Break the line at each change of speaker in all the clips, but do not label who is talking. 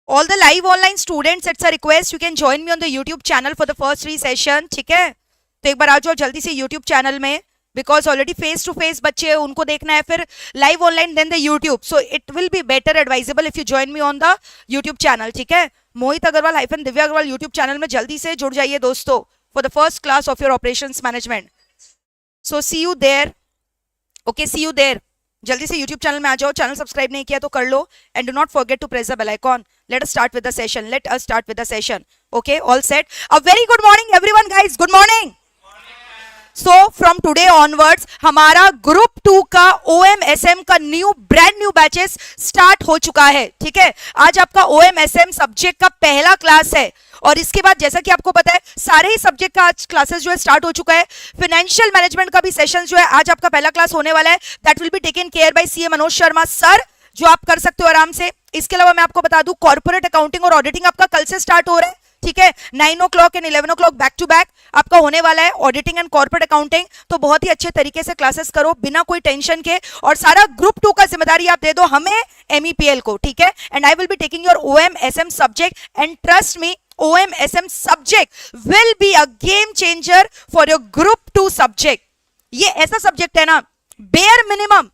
All the live online students, it's a request, you can join me on the YouTube channel for the first 3 session. ठीक है, तो एक बार आ जाओ जल्दी से YouTube चैनल में, because already face to face बच्चे उनको देखना है, फिर live online then the YouTube. So it will be better advisable if you join me on the YouTube channel. ठीक है, Mohit Agarwal hyphen Divya Agarwal YouTube channel में जल्दी से जुड़ जाइए दोस्तों for the first class of your operations management. So see you there. Okay, see you there. जल्दी से YouTube चैनल में आ जाओ. चैनल सब्सक्राइब नहीं किया तो कर लो, and do not forget to press the bell icon. Let us start with the session. Let us start with the session. Okay, all set. A very good morning everyone guys. Good morning. So from today onwards हमारा group 2 का OMSM का brand new batches start हो चुका है. ठीक है, आज आपका OMSM सब्जेक्ट का पहला क्लास है, और इसके बाद जैसा कि आपको पता है सारे ही सब्जेक्ट का आज क्लासेस जो है स्टार्ट हो चुका है. फाइनेंशियल मैनेजमेंट का भी सेशन जो है आज आपका पहला क्लास होने वाला है. That will be taken care by CA Manoj Sharma sir, जो आप कर सकते हो आराम से. इसके अलावा मैं आपको बता दूं कॉर्पोरेट अकाउंटिंग और ऑडिटिंग आपका कल से स्टार्ट हो रहा है. ठीक है, 9 o'clock and 11 o'clock back to back आपका होने वाला है ऑडिटिंग एंड कॉर्पोरेट अकाउंटिंग. तो बहुत ही अच्छे तरीके से क्लासेस करो बिना कोई टेंशन के, और सारा ग्रुप 2 का जिम्मेदारी आप दे दो हमें MEPL को. ठीक है, and I will be taking your OMSM subject, and trust me OMSM subject will be a game changer for your group 2 subject. ये ऐसा सब्जेक्ट है ना, बेयर मिनिमम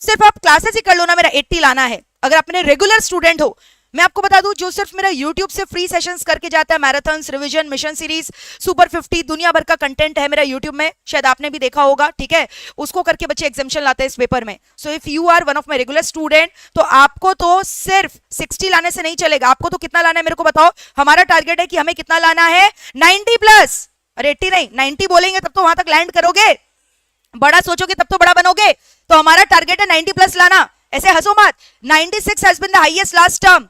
सिर्फ आप क्लासेस ही कर लो ना, मेरा 80 लाना है अगर आप मेरे रेगुलर स्टूडेंट हो. मैं आपको बता दूं जो सिर्फ मेरा YouTube से फ्री सेशंस करके जाता है, marathons, revision, mission series, super 50, दुनिया भर का कंटेंट है मेरा YouTube में, शायद आपने भी देखा होगा. ठीक है, उसको करके बच्चे एग्जामिशन लाते हैं इस पेपर में. So if you are one of my regular student तो आपको तो सिर्फ 60 लाने से नहीं चलेगा. आपको तो कितना लाना है मेरे को बताओ. हमारा टारगेट है कि हमें कितना लाना है 90 प्लस. अरे 80 नहीं, 90 बोलेंगे तब तो वहां तक लैंड करोगे. बड़ा सोचोगे तब तो बड़ा बनोगे. तो हमारा टारगेट है 90 प्लस लाना. ऐसे हंसो मत. 96 has been the highest last term.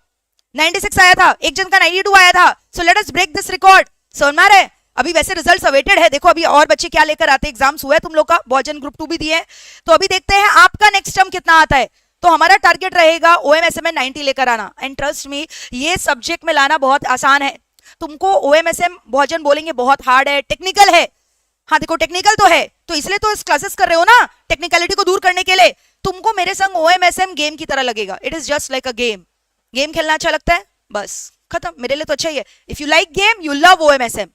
96 आया था, एक जन का 92 आया था. So let us break this record. समझ में आ रहा है. अभी वैसे रिजल्ट्स अवेटेड है, देखो अभी और बच्चे क्या लेकर आते हैं. एग्जाम्स हुआ है तुम लोग का, बहुत जन ग्रुप 2 भी दिए. तो अभी देखते हैं आपका नेक्स्ट टर्म कितना आता है. तो हमारा टारगेट रहेगा OMSM में 90 लेकर आना. एंड ट्रस्ट मी, ये सब्जेक्ट में लाना बहुत आसान है. तुमको OMSM बहुत जन बोलेंगे बहुत हार्ड है, टेक्निकल है. हाँ देखो, टेक्निकल तो है, तो इसलिए तो इस क्लासेस कर रहे हो ना, टेक्निकलिटी को दूर करने के लिए. तुमको मेरे संग OMSM गेम की तरह लगेगा. It is just like a game. Game खेलना अच्छा लगता है, बस खत्म. मेरे लिए तो अच्छा ही है. If you like game you love OMSM.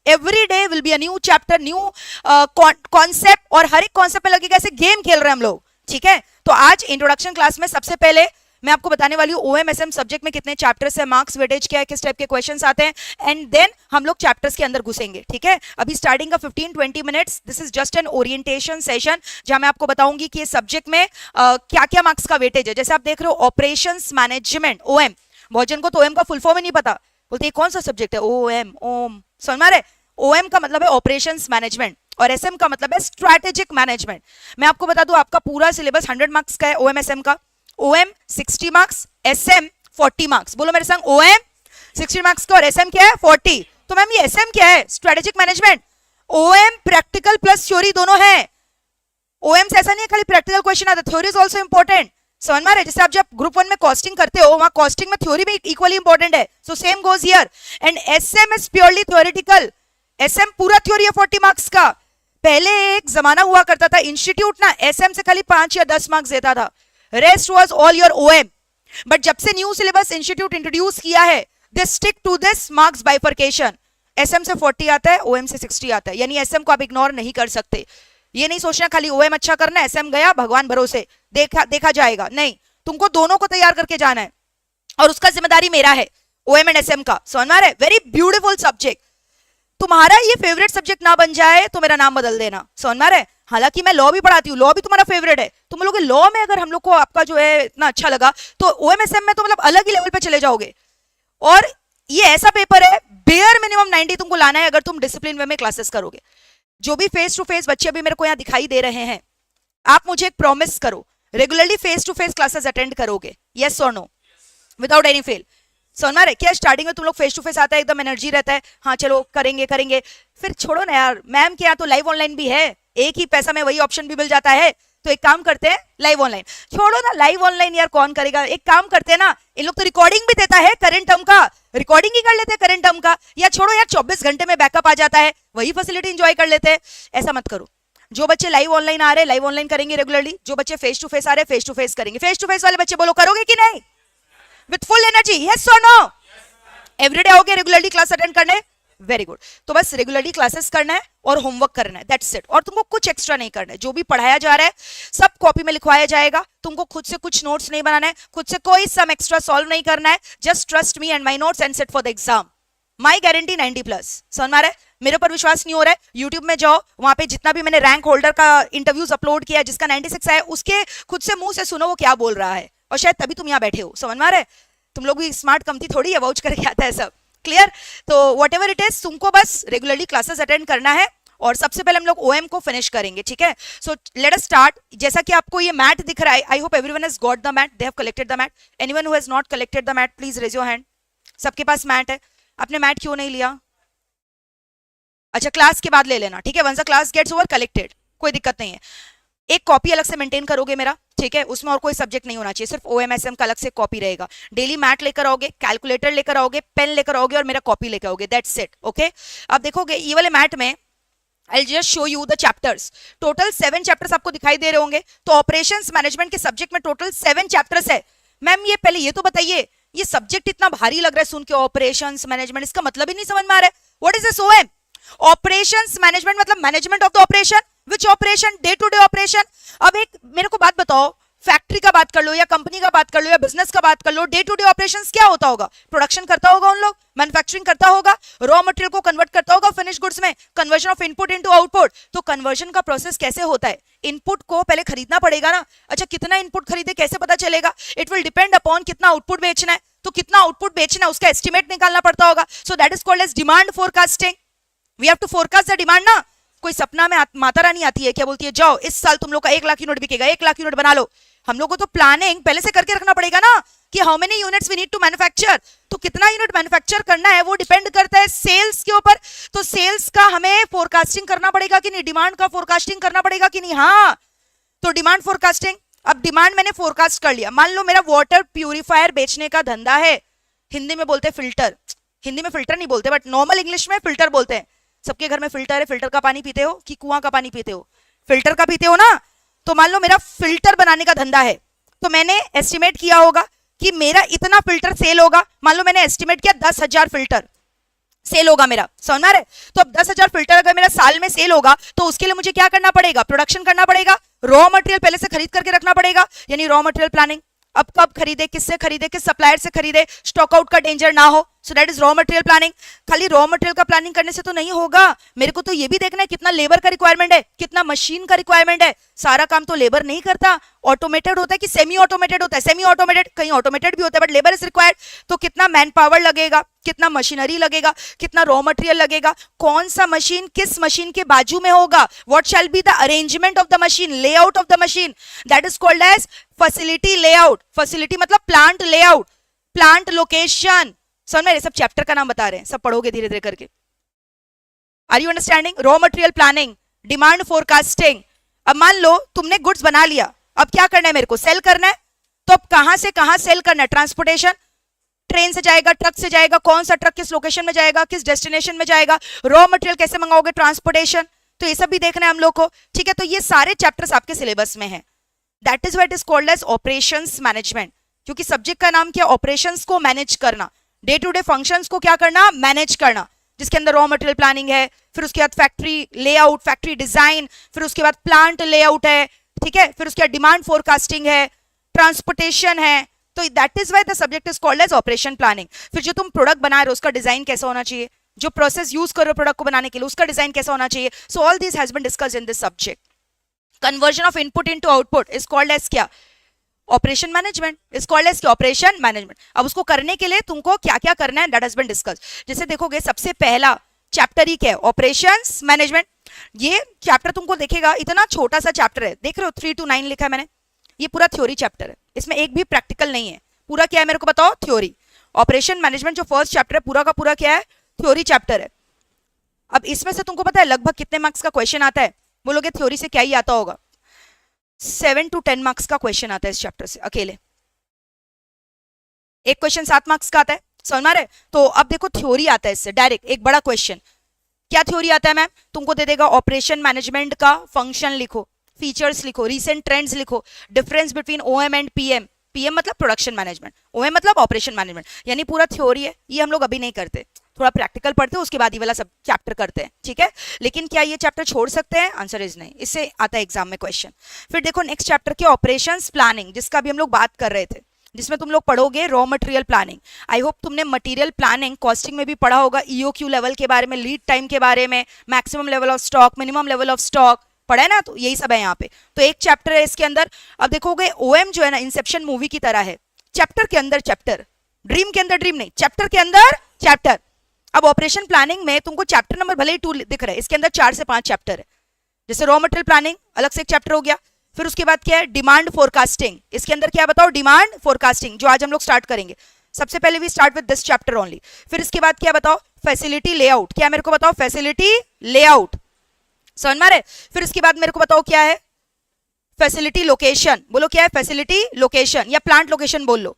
Every day will be a new chapter, new concept, और हर एक कॉन्सेप्ट में लगेगा ऐसे गेम खेल रहे हैं हम लोग. ठीक है, तो आज इंट्रोडक्शन क्लास में सबसे पहले मैं आपको बताने वाली हूँ OMSM सब्जेक्ट में कितने चैप्टर्स है, मार्क्स वेटेज क्या है, किस टाइप के क्वेश्चंस आते हैं, एंड देन हम लोग चैप्टर्स के अंदर घुसेंगे. ठीक है, अभी स्टार्टिंग का 15-20 minutes, this is just an orientation session, जहां मैं आपको बताऊंगी कि ये सब्जेक्ट में क्या क्या मार्क्स का वेटेज है. जैसे आप देख रहे हो ऑपरेशंस मैनेजमेंट OM, बहुत जन को तो OM का फुल फॉर्म ही नहीं पता, बोलते कौन सा सब्जेक्ट है ओम. समझ में आ रहा है. OM का मतलब है ऑपरेशंस मैनेजमेंट, और SM का मतलब है स्ट्रैटेजिक मैनेजमेंट. मैं आपको बता दूं आपका पूरा सिलेबस 100 मार्क्स का है OMSM का. OM 60 marks, SM 40 marks. बोलो मेरे संग, OM 60 मार्क्स का और SM क्या है 40. तो मैम ये SM क्या है, strategic management. OM practical plus theory दोनों है. OM से ऐसा नहीं है खाली प्रैक्टिकल क्वेश्चन आता है, थ्योरी इज आल्सो इंपॉर्टेंट. समझ में आ रहा है. जैसे आप जब ग्रुप 1 में कॉस्टिंग करते हो, वहां कॉस्टिंग में थ्योरी भी इक्वली इंपॉर्टेंट है. So same goes here. And SM is purely theoretical. SM पूरा थ्योरी है 40 मार्क्स का. पहले एक जमाना हुआ करता था, इंस्टीट्यूट ना SM से खाली 5 या 10 मार्क्स देता था, rest was all your OM. But जब से न्यू सिलेबस इंस्टीट्यूट इंट्रोड्यूस किया है, they stick to this marks bifurcation. SM से 40 आता है, OM से 60 आता है. यानी SM को आप इग्नोर नहीं कर सकते. ये नहीं सोचना खाली OM अच्छा करना है, SM गया भगवान भरोसे देखा जाएगा. नहीं, तुमको दोनों को तैयार करके जाना है, और उसका जिम्मेदारी मेरा है, OM एंड SM का. समझ में आ रहा है. Very beautiful subject. तुम्हारा ये फेवरेट सब्जेक्ट ना बन जाए तो मेरा नाम बदल देना. समझ में आ रहा है. हालांकि मैं लॉ भी पढ़ाती हूँ, लॉ भी तुम्हारा फेवरेट है. तुम लोग लॉ में अगर हम लोग को आपका जो है इतना अच्छा लगा, तो OMSM में तो मतलब अलग ही लेवल पे चले जाओगे. और ये ऐसा पेपर है, बेयर मिनिमम 90 तुमको लाना है अगर तुम डिसिप्लिन वे में क्लासेस करोगे. जो भी फेस टू फेस बच्चे अभी मेरे को यहाँ दिखाई दे रहे हैं, आप मुझे एक प्रॉमिस करो, regularly face to face classes attend करोगे. यस और नो, विदाउट एनी फेल. समझ में आ रहा है. क्या स्टार्टिंग में तुम लोग फेस टू फेस आता है, एकदम एनर्जी रहता है, हाँ चलो करेंगे, फिर छोड़ो ना यार. मैम के यहाँ तो लाइव ऑनलाइन भी है, एक ही पैसा में वही ऑप्शन भी मिल जाता है. तो एक काम करते हैं, लाइव ऑनलाइन छोड़ो ना. लाइव ऑनलाइन यार कौन करेगा. एक काम करते हैं ना, इन लोग तो रिकॉर्डिंग भी देता है करंट टर्म का, रिकॉर्डिंग ही कर लेते हैं करंट टर्म का. या छोड़ो यार, 24 घंटे में बैकअप आ जाता है, वही फैसिलिटी एंजॉय कर लेते हैं. ऐसा मत करो. जो बच्चे लाइव ऑनलाइन आ रहे हैं, लाइव ऑनलाइन करेंगे रेगुलरली. जो बच्चे फेस टू फेस आ रहे हैं, फेस टू फेस करेंगे. फेस टू फेस वाले बच्चे बोलो करोगे कि नहीं. विथ फुल एनर्जी, यस और नो? एवरीडे आओगे रेगुलरली क्लास अटेंड करने? Very good. तो बस रेगुलरली क्लासेस करना है और होमवर्क करना है, दैट्स इट। और तुमको कुछ एक्स्ट्रा नहीं करना है, जो भी पढ़ाया जा रहा है सब कॉपी में लिखवाया जाएगा, तुमको खुद से कुछ नोट्स नहीं बनाना है, खुद से कोई सम एक्स्ट्रा सॉल्व नहीं करना है, just trust me and my notes and sit for the exam. My guarantee 90+। समझ में आ रहा है? मेरे पर विश्वास नहीं हो रहा है, यूट्यूब में जाओ, वहां पे जितना भी मैंने रैंक होल्डर का इंटरव्यूज अपलोड किया, जिसका 96 आया, उसके खुद से मुंह से सुनो वो क्या बोल रहा है, और शायद तभी तुम यहाँ बैठे हो। समझ में आ रहा है? तुम लोग भी स्मार्ट कंपनी थोड़ी है, वाउच करके आता है सब। क्लियर? तो वट एवर इट इज, तुमको बस रेगुलरली क्लासेस अटेंड करना है, और सबसे पहले हम लोग ओएम को फिनिश करेंगे, ठीक है? So let us start. जैसा कि आपको ये मैट दिख रहा है, I hope everyone has got the mat, they have collected the mat. Anyone who has not collected the mat please raise your hand. सबके पास मैट है, आपने मैट क्यों नहीं लिया? अच्छा, क्लास के बाद ले लेना, ठीक है? Once the class gets over collected, कोई दिक्कत नहीं है। एक कॉपी अलग से मेंटेन करोगे मेरा, ठीक है? उसमें और कोई सब्जेक्ट नहीं होना चाहिए, सिर्फ ओएमएसएम का अलग से कॉपी रहेगा। डेली मैट लेकर आओगे, कैलकुलेटर लेकर आओगे, पेन लेकर आओगे और मेरा कॉपी लेकर आओगे, दैट्स इट। ओके, अब देखोगे ये वाले मैट में I just show you the chapters. Total 7 chapters आपको दिखाई दे रहे होंगे। तो ऑपरेशंस मैनेजमेंट के सब्जेक्ट में टोटल 7 चैप्टर्स है। मैम ये पहले ये तो बताइए, ये सब्जेक्ट इतना भारी लग रहा है सुन के, ऑपरेशंस मैनेजमेंट, इसका मतलब ही नहीं समझ में आ रहा है। What is this OM? Operations management मतलब management of the operation. Which operation? Day to day operation. अब एक मेरे को बात बताओ, फैक्ट्री का बात कर लो या कंपनी का बात कर लो या बिजनेस का बात कर लो, डे टू डे ऑपरेशंस क्या होता होगा? प्रोडक्शन करता होगा उन लोग, मैन्युफैक्चरिंग करता होगा, रॉ मटेरियल को कन्वर्ट करता होगा फिनिश गुड्स में, conversion of input into output. तो कन्वर्जन का प्रोसेस कैसे होता है? इनपुट को पहले खरीदना पड़ेगा ना। अच्छा, कितना इनपुट खरीदे कैसे पता चलेगा? इट विल डिपेंड अपॉन कितना आउटपुट बेचना है। तो कितना आउटपुट बेचना है उसका एस्टिमेट निकालना पड़ता होगा। So that is called as demand forecasting. We have to forecast the demand ना। कोई सपना में माता रानी आती है, क्या बोलती है, जाओ इस साल तुम लोग का 1 लाख यूनिट बिकेगा, 1 लाख यूनिट बना लो। हम लोग को तो प्लानिंग पहले से करके रखना पड़ेगा ना, कि how many units we need to manufacture. तो कितना यूनिट मैन्युफैक्चर करना है वो डिपेंड करता है सेल्स के ऊपर। तो सेल्स का हमें फोरकास्टिंग करना पड़ेगा कि नहीं, डिमांड का फोरकास्टिंग करना पड़ेगा कि नहीं? हाँ, तो डिमांड फोरकास्टिंग। अब डिमांड मैंने फोरकास्ट कर लिया। मान लो मेरा वाटर प्यूरिफायर बेचने का धंधा है, हिंदी में बोलते हैं फिल्टर, हिंदी में फिल्टर नहीं बोलते बट नॉर्मल इंग्लिश में फिल्टर बोलते हैं। सबके घर में फिल्टर है। फिल्टर का पानी पीते हो कि कुआं का पानी पीते हो? फिल्टर का पीते हो ना। तो मान लो मेरा फिल्टर बनाने का धंधा है, तो मैंने एस्टिमेट किया होगा कि मेरा इतना फिल्टर सेल होगा। मान लो मैंने एस्टिमेट किया 10,000 फिल्टर सेल होगा मेरा, समझ रहे? तो अब 10,000 फिल्टर अगर मेरा साल में सेल होगा तो उसके लिए मुझे क्या करना पड़ेगा? प्रोडक्शन करना पड़ेगा, रॉ मटेरियल पहले से खरीद करके रखना पड़ेगा, यानी रॉ मटेरियल प्लानिंग। अब कब खरीदे, किससे खरीदे, किस सप्लायर से खरीदे, स्टॉक आउट का डेंजर ना हो। सो that is raw material planning. खाली रॉ मटेरियल का प्लानिंग करने से तो नहीं होगा, मेरे को तो ये भी देखना है कितना लेबर का रिक्वायरमेंट है, कितना मशीन का रिक्वायरमेंट है। सारा काम तो लेबर नहीं करता, ऑटोमेटेड होता है कि सेमी ऑटोमेटेड होता है? सेमी ऑटोमेटेड, कहीं ऑटोमेटेड भी होता है बट लेबर इज रिक्वायर्ड। तो कितना मैन पावर लगेगा, कितना मशीनरी लगेगा, कितना रॉ मटेरियल लगेगा, कौन सा मशीन किस मशीन के बाजू में होगा, what shall be the arrangement of the machine, layout of the machine, that is called as facility layout. Facility मतलब प्लांट लेआउट, प्लांट लोकेशन। समझ में? ये सब चैप्टर का नाम बता रहे हैं, सब पढ़ोगे धीरे धीरे करके। Are you understanding? Raw material planning, demand forecasting. अब मान लो तुमने गुड्स बना लिया, अब क्या करना है मेरे को? सेल करना है। तो अब कहां से कहां सेल करना है? ट्रांसपोर्टेशन, ट्रेन से जाएगा, ट्रक से जाएगा, कौन सा ट्रक किस लोकेशन में जाएगा, किस डेस्टिनेशन में जाएगा, रॉ मटेरियल कैसे मंगाओगे, ट्रांसपोर्टेशन। तो ये सब भी देखना है हम लोग को, ठीक है? तो ये सारे चैप्टर्स आपके सिलेबस में है। That is what is called as operations management, क्योंकि सब्जेक्ट का नाम क्या? ऑपरेशंस को मैनेज करना, डे टू डे फंक्शंस को क्या करना? मैनेज करना, जिसके अंदर रॉ मटेरियल प्लानिंग है, फिर उसके बाद फैक्ट्री लेआउट, फैक्ट्री डिजाइन, फिर उसके बाद प्लांट लेआउट है, ठीक है? फिर उसके बाद डिमांड फोरकास्टिंग है, ट्रांसपोर्टेशन है। तो that is why the subject is called as operation planning. फिर जो तुम प्रोडक्ट बना रहे हो उसका डिजाइन कैसा होना चाहिए, जो प्रोसेस यूज कर रहे हो प्रोडक्ट को बनाने के लिए उसका डिजाइन कैसा होना चाहिए। So all this has been discussed in this subject. Conversion of input into output is called as क्या? Operation management is called as operation management. अब उसको करने के लिए तुमको क्या क्या करना है, दैट हैज बीन डिस्कस्ड। जैसे देखोगे सबसे पहला चैप्टर ही क्या है? Operations management. ये चैप्टर तुमको देखेगा इतना छोटा सा चैप्टर है, देख रहे हो 3 to 9 लिखा है मैंने। ये पूरा थ्योरी चैप्टर है, इसमें एक भी प्रैक्टिकल नहीं है। पूरा क्या है मेरे को बताओ? थ्योरी। ऑपरेशन मैनेजमेंट जो फर्स्ट चैप्टर है पूरा का पूरा क्या है? थ्योरी चैप्टर है। अब इसमें से तुमको पता है लगभग कितने मार्क्स का क्वेश्चन आता है? बोलोगे थ्योरी से क्या ही आता होगा? 7 to 10 मार्क्स का क्वेश्चन आता है इस चैप्टर से अकेले। एक क्वेश्चन 7 मार्क्स का आता है, समझ में आ रहा है? तो अब देखो थ्योरी आता है इससे डायरेक्ट एक बड़ा क्वेश्चन। क्या थ्योरी आता है मैम? तुमको दे देगा ऑपरेशन मैनेजमेंट का फंक्शन लिखो, फीचर्स लिखो, रीसेंट ट्रेंड्स लिखो, difference between OM and PM, PM मतलब प्रोडक्शन मैनेजमेंट, ओएम मतलब ऑपरेशन मैनेजमेंट, यानी पूरा थ्योरी है, ये हम लोग अभी नहीं करते, थोड़ा प्रैक्टिकल पढ़ते हैं उसके बाद ये वाला सब चैप्टर करते हैं, ठीक है। लेकिन क्या ये चैप्टर छोड़ सकते हैं? आंसर इज नहीं, इससे आता है एग्जाम में क्वेश्चन। फिर देखो नेक्स्ट चैप्टर के ऑपरेशंस प्लानिंग, जिसका भी हम लोग बात कर रहे थे, जिसमें तुम लोग पढ़ोगे raw material planning. I hope तुमने मटेरियल प्लानिंग कॉस्टिंग में भी पढ़ा होगा, ईओक्यू लेवल के बारे में, लीड टाइम के बारे में, maximum level of stock, minimum level of stock पढ़ा है ना, तो यही सब है यहाँ पे। तो एक चैप्टर है इसके अंदर। अब देखोगे ओएम जो है ना इंसेप्शन मूवी की तरह है, चैप्टर के अंदर चैप्टर, ड्रीम के अंदर ड्रीम नहीं, चैप्टर के अंदर चैप्टर। अब ऑपरेशन प्लानिंग में तुमको चैप्टर नंबर भले ही 2 दिख रहा है, इसके अंदर 4 से 5 चैप्टर है। जैसे रॉ मटेरियल प्लानिंग अलग से एक चैप्टर हो गया। फिर उसके बाद क्या है? डिमांड फोरकास्टिंग, इसके अंदर क्या बताओ? डिमांड फोरकास्टिंग, जो आज हम लोग स्टार्ट करेंगे। सबसे पहले we start with this chapter only. फिर इसके बाद क्या बताओ? फैसिलिटी लेआउट, क्या मेरे को बताओ? फैसिलिटी लेआउट, समझ में आ रहा है? फिर इसके बाद मेरे को बताओ क्या है? फैसिलिटी लोकेशन, बोलो क्या है? फैसिलिटी लोकेशन या प्लांट लोकेशन बोल लो,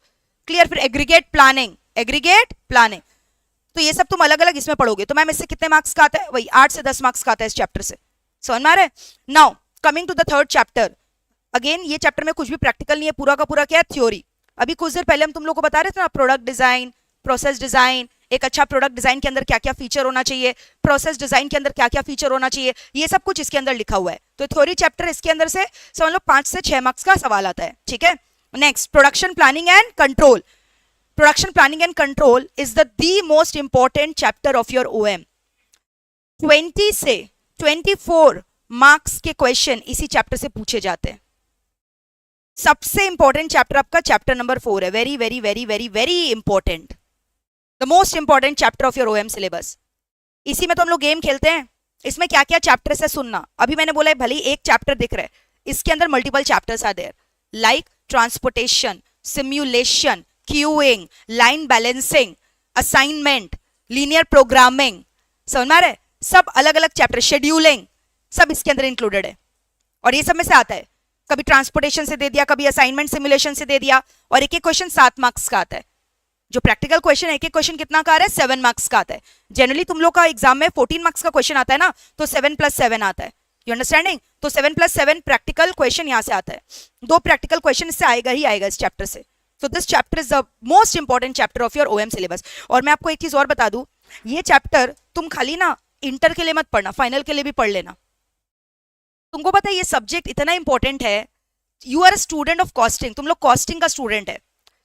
क्लियर। फिर एग्रीगेट प्लानिंग, एग्रीगेट प्लानिंग। तो ये सब तुम अलग अलग इसमें पढ़ोगे। तो मैम इससे कितने मार्क्स का आता है? वही 8 से 10 मार्क्स का आता है इस चैप्टर से, समझ में आ रहा है? Now coming to the third chapter. Again ये चैप्टर में कुछ भी प्रैक्टिकल नहीं है, पूरा का पूरा क्या है? थ्योरी। अभी कुछ देर पहले हम तुम लोग को बता रहे थे ना, प्रोडक्ट डिजाइन, प्रोसेस डिजाइन, एक अच्छा प्रोडक्ट डिजाइन के अंदर क्या क्या फीचर होना चाहिए, प्रोसेस डिजाइन के अंदर क्या क्या फीचर होना चाहिए, ये सब कुछ इसके अंदर लिखा हुआ है। तो थ्योरी चैप्टर इसके अंदर से समझ लो 5 से 6 मार्क्स का सवाल आता है, ठीक है। Next production planning and control. Production planning and control is the most important chapter of your OM. 20 से 24 मार्क्स के क्वेश्चन इसी चैप्टर से पूछे जाते हैं। सबसे इंपॉर्टेंट चैप्टर आपका चैप्टर नंबर 4 है, very very very very very important, the most important chapter of your OM syllabus. इसी में तो हम लोग गेम खेलते हैं। इसमें क्या क्या चैप्टर है सुनना। अभी मैंने बोला है भले ही एक चैप्टर दिख रहा है, इसके अंदर multiple chapters are there, like transportation, simulation, queuing, line balancing, assignment, linear programming, समझ में आ रहा है? सब अलग अलग चैप्टर, शेड्यूलिंग, सब इसके अंदर इंक्लूडेड है। और ये सब में से आता है, कभी ट्रांसपोर्टेशन से दे दिया, कभी असाइनमेंट सिमुलेशन से दे दिया, और एक एक क्वेश्चन 7 मार्क्स का आता है। जो प्रैक्टिकल क्वेश्चन, एक एक क्वेश्चन कितना का आ रहा है? 7 मार्क्स का आता है। जनरली तुम लोग का एग्जाम में 14 मार्क्स का क्वेश्चन आता है ना, तो 7 + 7 आता है, यू अंडरस्टैंडिंग? तो 7 + 7 प्रैक्टिकल क्वेश्चन यहाँ से आता है। 2 प्रैक्टिकल क्वेश्चन इससे आएगा ही आएगा इस चैप्टर से। So this chapter is the most important chapter of your OM syllabus. और मैं आपको एक चीज और बता दूं, ये चैप्टर तुम खाली ना इंटर के लिए मत पढ़ना, फाइनल के लिए भी पढ़ लेना। तुमको पता है ये सब्जेक्ट इतना इंपॉर्टेंट है, you are a student of costing, तुम लोग कॉस्टिंग का स्टूडेंट है,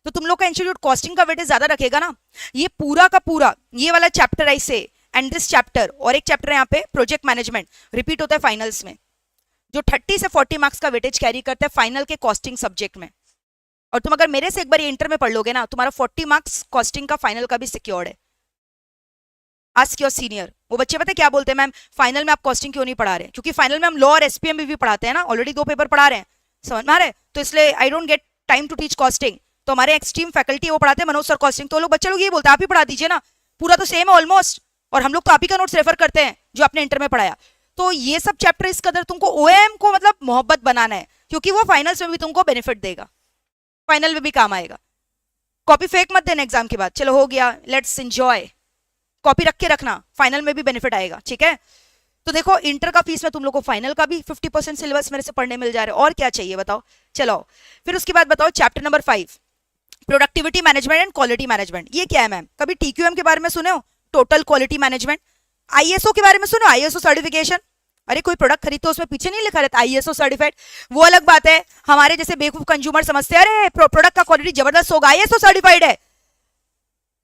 तो तुम लोग का इंस्टीट्यूट कॉस्टिंग का वेटेज ज्यादा रखेगा ना। ये पूरा का पूरा ये वाला चैप्टर ऐसे एंड दिस चैप्टर, और एक चैप्टर यहाँ पे प्रोजेक्ट मैनेजमेंट रिपीट होता है फाइनल्स में, जो 30 से 40 मार्क्स का वेटेज कैरी करता है फाइनल के कॉस्टिंग सब्जेक्ट में। और तुम अगर मेरे से एक बार ये इंटर में पढ़ लोगे ना, तुम्हारा 40 मार्क्स कॉस्टिंग का फाइनल का भी सिक्योर्ड है। आस्क योर सीनियर, वो बच्चे पता है क्या बोलते हैं? मैम फाइनल में आप कॉस्टिंग क्यों नहीं पढ़ा रहे? क्योंकि फाइनल में हम लॉ और एसपीएम भी पढ़ाते हैं ना, ऑलरेडी 2 पेपर पढ़ा रहे हैं, समझ में आ रहा है? तो इसलिए I don't get time to teach costing. तो हमारे एक्सट्रीम फैकल्टी वो पढ़ाते हैं, मनोज सर कॉस्टिंग, तो लोग बच्चे लोग ये बोलते हैं आप ही पढ़ा दीजिए ना, पूरा तो सेम है ऑलमोस्ट, और हम लोग तो आप ही का नोट्स रेफर करते हैं जो आपने इंटर में पढ़ाया। तो ये सब चैप्टर इस कदर तुमको ओएम को मतलब मोहब्बत बनाना है, क्योंकि वो फाइनल्स में भी तुमको बेनिफिट देगा, फाइनल में भी काम आएगा। कॉपी फेक मत देना एग्जाम के बाद, चलो हो गया, लेट्स एंजॉय, कॉपी रख के रखना, फाइनल में भी बेनिफिट आएगा, ठीक है। तो देखो इंटर का फीस में तुम लोग को फाइनल का भी 50% सिलेबस मेरे से पढ़ने मिल जा रहा है, और क्या चाहिए बताओ। चलो फिर उसके बाद बताओ chapter number 5 productivity management and quality management. ये क्या है मैम? कभी टीक्यूएम के बारे में सुने हो? Total quality management. आईएसओ के बारे में सुनो? ISO certification. अरे कोई प्रोडक्ट खरीदते हो उसमें पीछे नहीं लिखा रहता आईएसओ सर्टिफाइड? वो अलग बात है, हमारे जैसे बेवकूफ कंज्यूमर समझते हैं अरे प्रोडक्ट का क्वालिटी जबरदस्त होगा, आईएसओ सर्टिफाइड है।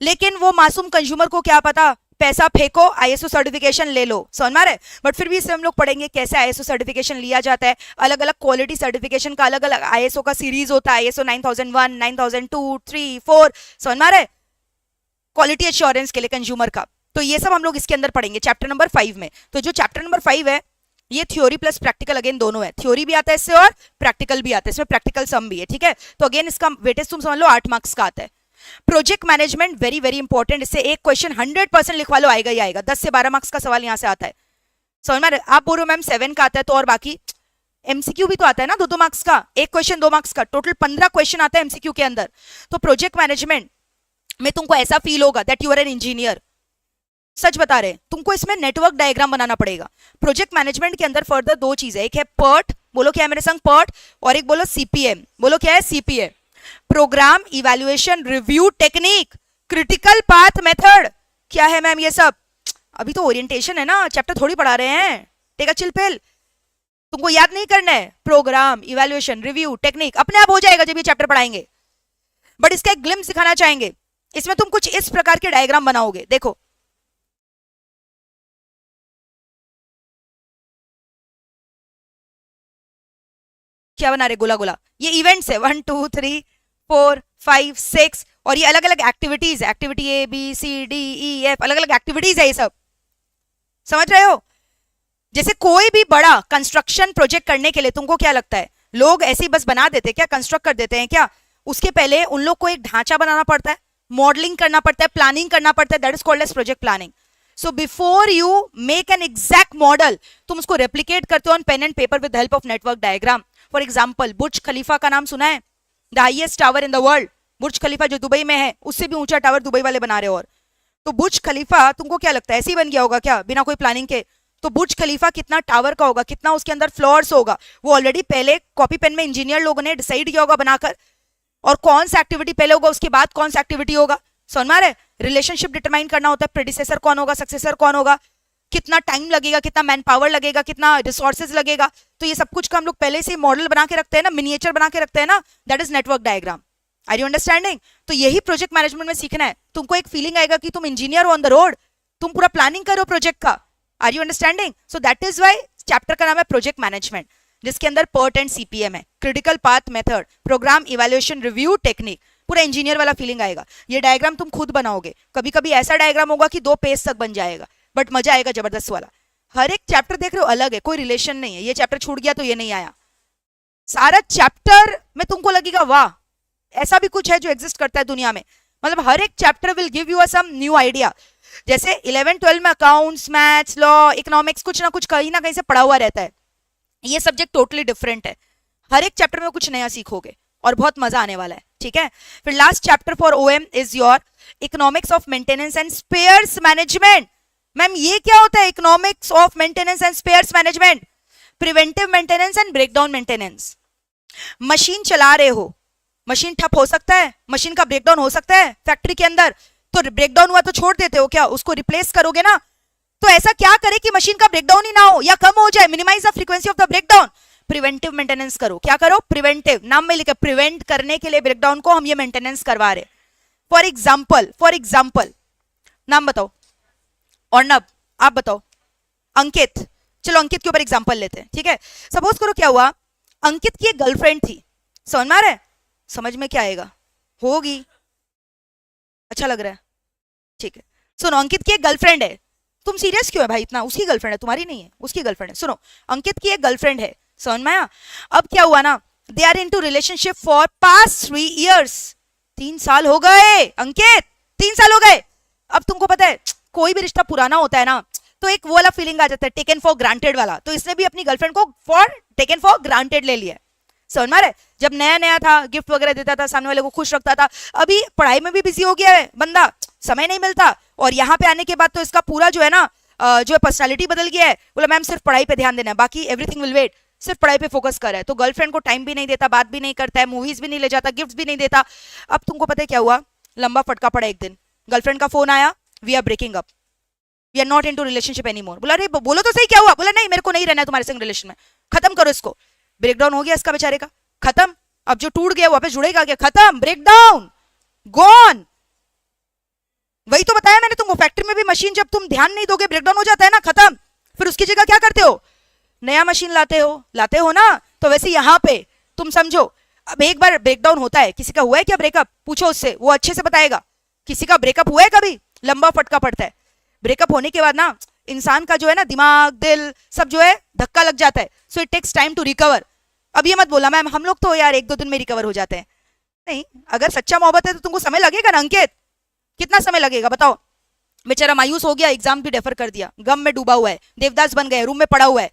लेकिन वो मासूम कंज्यूमर को क्या पता, पैसा फेंको आईएसओ सर्टिफिकेशन ले लो, समझ में आ रहा है? बट फिर भी इससे हम लोग पढ़ेंगे कैसे आईएसओ सर्टिफिकेशन लिया जाता है। अलग अलग क्वालिटी सर्टिफिकेशन का अलग अलग आईएसओ का सीरीज होता है, आईएसओ 9001, 9002, 3, 4, समझ में आ रहा है? क्वालिटी एश्योरेंस के लिए कंज्यूमर का। तो ये सब हम लोग इसके अंदर पढ़ेंगे चैप्टर नंबर 5 में। तो जो चैप्टर नंबर 5 है ये थ्योरी प्लस प्रैक्टिकल अगेन दोनों है, थ्योरी भी आता है इससे और प्रैक्टिकल भी आता है, इसमें प्रैक्टिकल सम भी है, ठीक है। तो अगेन इसका वेटेज तुम समझ लो 8 मार्क्स का आता है। Project management very very important, इससे एक क्वेश्चन 100% लिखवा लो, आएगा ही आएगा। 10 से 12 मार्क्स का सवाल यहां से आता है, समझ में? आप बोलो मैम 7 का आता है तो, और बाकी एमसीक्यू भी तो आता है ना 2-2 मार्क्स का, एक क्वेश्चन 2 मार्क्स का, टोटल 15 क्वेश्चन आता है एमसीक्यू के अंदर। तो प्रोजेक्ट मैनेजमेंट में तुमको ऐसा फील होगा that you are an engineer, सच बता रहे, तुमको इसमें नेटवर्क डायग्राम बनाना पड़ेगा। प्रोजेक्ट मैनेजमेंट के अंदर फर्दर 2 चीजें, एक है पर्ट, बोलो क्या है मेरे संग? पर्ट, और एक बोलो सीपीएम, बोलो क्या है? CPM. Program evaluation review technique, critical path method. क्या है मैम ये सब? अभी तो ओरिएंटेशन है ना, चैप्टर थोड़ी पढ़ा रहे हैं। टेक अ चिल पिल, तुमको याद नहीं करना है। प्रोग्राम इवैल्यूएशन रिव्यू टेक्निक अपने आप हो जाएगा जब ये चैप्टर पढ़ाएंगे, बट इसका एक ग्लिम्स दिखाना चाहेंगे। इसमें तुम कुछ इस प्रकार के डायग्राम बनाओगे, देखो। क्या बना रहे? गोला गोला। ये इवेंट्स है 1 2 3 4 5 6, और ये अलग अलग activities, activity A B C D E F, अलग अलग एक्टिविटीज है ये सब। समझ रहे हो? जैसे कोई भी बड़ा कंस्ट्रक्शन प्रोजेक्ट करने के लिए तुमको क्या लगता है, लोग ऐसे ही बस बना देते क्या, कंस्ट्रक्ट कर देते हैं क्या? उसके पहले उन लोग को एक ढांचा बनाना पड़ता है, मॉडलिंग करना पड़ता है, प्लानिंग करना पड़ता है। That is called as project planning. So before you make an exact model, तुम उसको रेप्लिकेट करते हो on pen and paper with help of network diagram. For example, Burj Khalifa का नाम सुना है? The highest tower in the world. Burj Khalifa जो Dubai में है, उससे भी ऊंचा टावर दुबई वाले बना रहे हो। और तो बुर्ज खलीफा तुमको क्या लगता है ऐसे ही बन गया होगा क्या, बिना कोई प्लानिंग के? तो बुर्ज खलीफा कितना टावर का होगा, कितना उसके अंदर फ्लोर्स होगा, वो ऑलरेडी पहले कॉपी पेन में इंजीनियर लोगों ने डिसाइड किया होगा बनाकर। और कौन सा एक्टिविटी पहले होगा, उसके बाद कौन सा एक्टिविटी होगा। समझ में आ रहा है? रिलेशनशिप डिटरमाइन करना होता है, प्रेडिसेसर कौन होगा, सक्सेसर कौन होगा, कितना टाइम लगेगा, कितना मैन पावर लगेगा, कितना रिसोर्सेज लगेगा। तो ये सब कुछ का हम लोग पहले से मॉडल बना के रखते हैं ना, मिनिएचर बना के रखते हैं ना। That is network diagram. Are you understanding? तो यही प्रोजेक्ट मैनेजमेंट में सीखना है। तुमको एक फीलिंग आएगा कि तुम इंजीनियर हो ऑन द रोड, तुम पूरा प्लानिंग करो प्रोजेक्ट का। Are you understanding? So that is why chapter का नाम है प्रोजेक्ट मैनेजमेंट, जिसके अंदर पर्ट एंड सीपीएम है, critical path method, program evaluation review technique. पूरा इंजीनियर वाला फीलिंग आएगा। ये डायग्राम तुम खुद बनाओगे, कभी कभी ऐसा डायग्राम होगा कि 2 पेज तक बन जाएगा, बट मजा आएगा जबरदस्त वाला। हर एक चैप्टर देख रहे हो अलग है, कोई रिलेशन नहीं है। ये चैप्टर छूट गया तो ये नहीं आया, सारा चैप्टर में तुमको लगेगा वाह ऐसा भी कुछ है जो एग्जिस्ट करता है दुनिया में। मतलब हर एक chapter will give you some new idea. जैसे 11-12 में अकाउंट्स, मैथ्स, लॉ, इकोनॉमिक्स कुछ ना कुछ कहीं ना कहीं से पढ़ा हुआ रहता है। ये सब्जेक्ट टोटली डिफरेंट है। हर एक चैप्टर में कुछ नया सीखोगे और बहुत मजा आने वाला है। ठीक है, फिर last chapter for OM is your economics of maintenance and spares management. Ma'am ये क्या होता है economics of maintenance and spares management? Preventive maintenance and breakdown maintenance. Machine चला रहे हो, मशीन ठप हो सकता है, मशीन का ब्रेकडाउन हो सकता है फैक्ट्री के अंदर, तो ब्रेकडाउन हुआ तो छोड़ देते हो क्या, उसको रिप्लेस करोगे ना। तो ऐसा क्या करे कि मशीन का ब्रेकडाउन ही ना हो या कम हो जाए, minimize the frequency of the breakdown. Preventive maintenance करो। क्या करो? प्रिवेंटिव, नाम में लिखा प्रिवेंट करने के लिए ब्रेकडाउन को हम ये मेंटेनेंस करवा रहे। फॉर एग्जाम्पल नाम बताओ, अर्नब आप बताओ, अंकित, चलो अंकित के ऊपर एग्जाम्पल लेते हैं। ठीक है, सपोज करो क्या हुआ, अंकित की एक गर्लफ्रेंड थी। समझ में आ रहा है? समझ में क्या आएगा? होगी, अच्छा लग रहा है। ठीक है, सुनो, अंकित की एक गर्लफ्रेंड है। तुम सीरियस क्यों है भाई इतना? उसकी गर्लफ्रेंड है, तुम्हारी नहीं है, उसकी गर्लफ्रेंड है। सुनो, अंकित की एक गर्लफ्रेंड है। समझ में आया? अब क्या हुआ ना, they are into relationship for past 3 years। 3 साल हो गए अंकित, 3 साल हो गए। अब तुमको पता है कोई भी रिश्ता पुराना होता है ना, तो एक वो वाला फीलिंग आ जाता है, टेकन फॉर ग्रांटेड वाला। तो इसने भी अपनी गर्लफ्रेंड को टेकन फॉर ग्रांटेड ले लिया। समझ में? जब नया नया था गिफ्ट वगैरह देता था, सामने वाले को खुश रखता था। अभी पढ़ाई में भी बिजी हो गया है बंदा, समय नहीं मिलता। और यहाँ पे आने के बाद तो इसका पूरा जो है ना जो है पर्सनालिटी बदल गया है। बोला मैम सिर्फ पढ़ाई पे ध्यान देना है, बाकी एवरीथिंग विल वेट। सिर्फ पढ़ाई पे फोकस कर रहा है, तो गर्लफ्रेंड को टाइम भी नहीं देता, बात भी नहीं करता है, मूवीज भी नहीं ले जाता, गिफ्ट भी नहीं देता। अब तुमको पता है क्या हुआ, लंबा फटका पड़ा। एक दिन गर्लफ्रेंड का फोन आया, we are breaking up, we are not into relationship anymore. बोला अरे बोलो तो सही क्या हुआ? बोला नहीं मेरे को नहीं रहना है तुम्हारे संग रिलेशन में, खत्म करो इसको। ब्रेकडाउन हो गया इसका बेचारे का, खत्म। अब जो टूट गया वापस जुड़ेगा क्या? खत्म, ब्रेकडाउन, गॉन। वही तो बताया मैंने तुमको, फैक्ट्री में भी मशीन जब तुम ध्यान नहीं दोगे ब्रेकडाउन हो जाता है ना, खत्म। फिर उसकी जगह क्या करते हो? नया मशीन लाते हो ना। तो वैसे यहां पे तुम समझो, अब एक बार ब्रेकडाउन होता है, किसी का हुआ है क्या ब्रेकअप? पूछो उससे, वो अच्छे से बताएगा। किसी का ब्रेकअप हुआ है कभी? लंबा फटका पड़ता है। ब्रेकअप होने के बाद ना इंसान का जो है ना दिमाग, दिल सब जो है धक्का लग जाता है। So it takes time to recover. अब ये मत बोला मैम हम लोग तो यार 1-2 दिन में रिकवर हो जाते हैं। नहीं, अगर सच्चा मोहब्बत है तो तुमको समय लगेगा ना अंकित। कितना समय लगेगा बताओ? बेचारा मायूस हो गया, एग्जाम भी डेफर कर दिया, गम में डूबा हुआ है, देवदास बन गए, रूम में पड़ा हुआ है।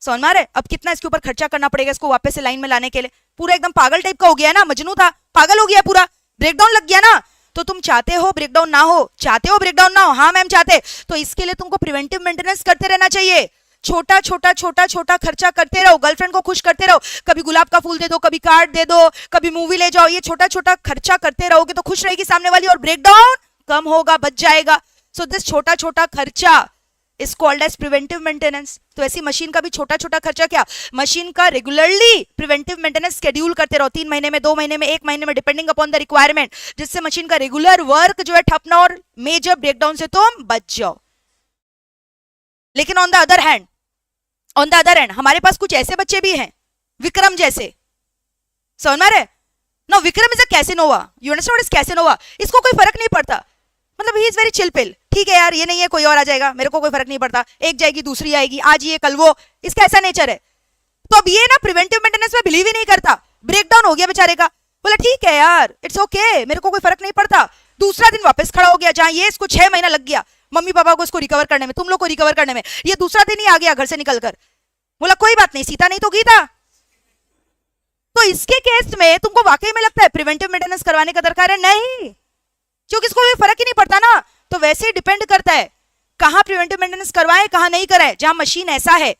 समझ में आ रहा है? अब कितना इसके ऊपर खर्चा करना पड़ेगा इसको वापस से लाइन में लाने के लिए। पूरा एकदम पागल टाइप का हो गया है ना, मजनू था, पागल हो गया पूरा, ब्रेकडाउन लग गया ना। तो तुम चाहते हो ब्रेकडाउन ना हो? चाहते हो ब्रेकडाउन ना हो? हाँ मैम चाहते। तो इसके लिए तुमको प्रिवेंटिव मेंटेनेंस करते रहना चाहिए। छोटा छोटा छोटा छोटा खर्चा करते रहो, गर्लफ्रेंड को खुश करते रहो, कभी गुलाब का फूल दे दो, कभी कार्ड दे दो, कभी मूवी ले जाओ, ये छोटा छोटा खर्चा करते रहोगे तो खुश रहेगी सामने वाली और ब्रेकडाउन कम होगा, बच जाएगा। सो दिस छोटा छोटा खर्चा is called as preventive maintenance. तो ऐसी मशीन का भी छोटा छोटा खर्चा क्या, मशीन का रेगुलरली प्रिवेंटिव मेंटेनेंस शेड्यूल करते रहो, 3 महीने में, 2 महीने में, 1 महीने में, डिपेंडिंग अपॉन द रिक्वायरमेंट, जिससे मशीन का रेगुलर वर्क जो है ठप ना और मेजर ब्रेकडाउन से तुम बच जाओ। लेकिन ऑन द अदर हैंड हमारे पास कुछ ऐसे बच्चे भी हैं विक्रम जैसे, समझ में आ रहा है? No, Vikram is a Casanova, you understand what is Casanova? इसको कोई फर्क नहीं पड़ता, मतलब ही इज वेरी चिल पिल, ठीक है यार ये नहीं है कोई और आ जाएगा, मेरे को कोई फर्क नहीं पड़ता, एक जाएगी दूसरी आएगी, आज ये कल वो, इसका ऐसा नेचर है। तो अब ये ना प्रिवेंटिव मेंटेनेंस में बिलीव ही नहीं करता, ब्रेकडाउन हो गया बेचारे का, बोला ठीक है यार इट्स ओके, मेरे को कोई फर्क नहीं पड़ता, दूसरा दिन वापस खड़ा हो गया, जहां ये इसको 6 महीना लग गया मम्मी पापा को इसको रिकवर करने में, तुम लोग को रिकवर करने में, ये दूसरा दिन ही आ गया घर से निकलकर, बोला कोई बात नहीं, सीता नहीं तो गीता। तो इसके केस में तुमको वाकई में लगता है प्रिवेंटिव मेंटेनेंस करवाने का दरकार है? नहीं, क्योंकि इसको कोई फर्क ही नहीं पड़ता ना। तो वैसे ही डिपेंड करता है कहां प्रिवेंटिव मेंटेनेंस करवाएं कहां नहीं कराएं। जहां मशीन ऐसा है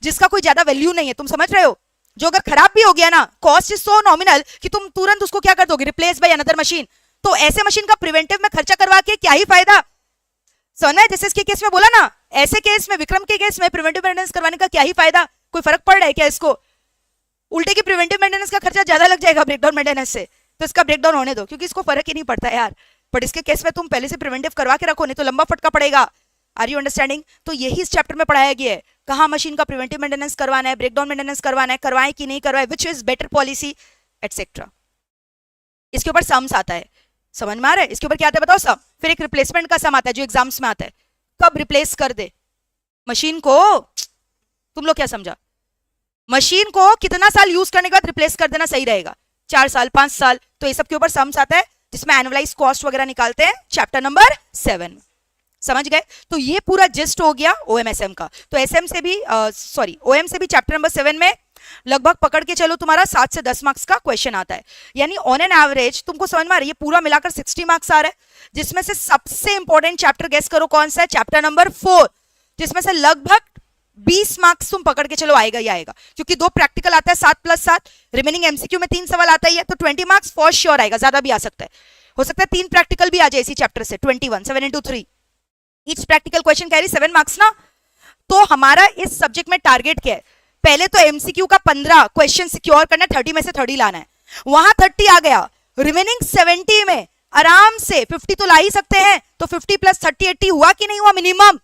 जिसका कोई ज्यादा वैल्यू नहीं है, तुम समझ रहे हो, जो अगर खराब भी हो गया ना, कॉस्ट इज सो नॉमिनल कि तुम तुरंत उसको क्या कर दोगे, रिप्लेस बाय अनदर मशीन। तो ऐसे मशीन का प्रिवेंटिव में खर्चा करवा के क्या ही फायदा, समझ में? जैसे इसके केस में बोला ना, ऐसे केस में, विक्रम के केस में प्रिवेंटिव मेंटेनेंस करवाने का क्या ही फायदा, कोई फर्क पड़ रहा है क्या इसको? उल्टे की प्रिवेंटिव मेंटेनेंस का खर्चा ज्यादा लग जाएगा ब्रेकडाउन मेंटेनेंस से, तो इसका ब्रेकडाउन होने दो, क्योंकि इसको फर्क ही नहीं पड़ता यार। बट इसके केस में तुम पहले से प्रिवेंटिव करवा के रखो, नहीं तो लंबा फटका पड़ेगा। Are you understanding? तो यही इस चैप्टर में पढ़ाया गया है, कहां मशीन का प्रिवेंटिव मेंटेनेंस करवाना है, ब्रेकडाउन मेंटेनेंस करवाना है, करवाएं कि नहीं करवाएं, which is better policy etcetera. इसके ऊपर सम्स आता है, समझ में आ रहा है? इसके ऊपर क्या आता है बताओ, सम। फिर एक रिप्लेसमेंट का सम आता है जो एग्जाम्स में आता है, कब रिप्लेस कर दे मशीन को। तुम लोग क्या समझा, मशीन को कितना साल यूज करने के बाद रिप्लेस कर देना सही रहेगा, 4 साल 5 साल। तो ये सब के ऊपर सम्स आता है जिसमें एनुअलाइज कॉस्ट वगैरह निकालते हैं, चैप्टर नंबर 7। समझ गए? तो ये पूरा जिस्ट हो गया ओएमएसएम का। तो एसएम से भी ओएम से भी चैप्टर नंबर 7 में लगभग पकड़ के चलो तुम्हारा 7 से 10 मार्क्स का क्वेश्चन आता है, यानी ऑन एन एवरेज तुमको समझ में आ रही है, पूरा मिलाकर 60 मार्क्स आ रहा है, जिसमें से सबसे इंपॉर्टेंट चैप्टर गेस करो कौन सा है, चैप्टर नंबर 4, जिसमें से लगभग 20 मार्क्स तुम पकड़ के चलो आएगा ही आएगा, क्योंकि 2 प्रैक्टिकल आता है 7+7, रिमेनिंग एमसीक्यू में 3 सवाल आता ही है, तो 20 मार्क्स फॉर श्योर आएगा, ज्यादा भी आ सकता है, हो सकता है 3 प्रैक्टिकल भी आ जाए इसी चैप्टर से, 21, 7 into 3, each practical question carry 7 marks ना। तो हमारा इस सब्जेक्ट में टारगेट क्या है, पहले तो एमसीक्यू का 15 क्वेश्चन सिक्योर करना है, 30 में से 30 लाना है, वहां 30 आ गया, रिमेनिंग 70 में आराम से 50 तो ला ही सकते हैं, तो 50 + 30 80 हुआ कि नहीं हुआ मिनिमम।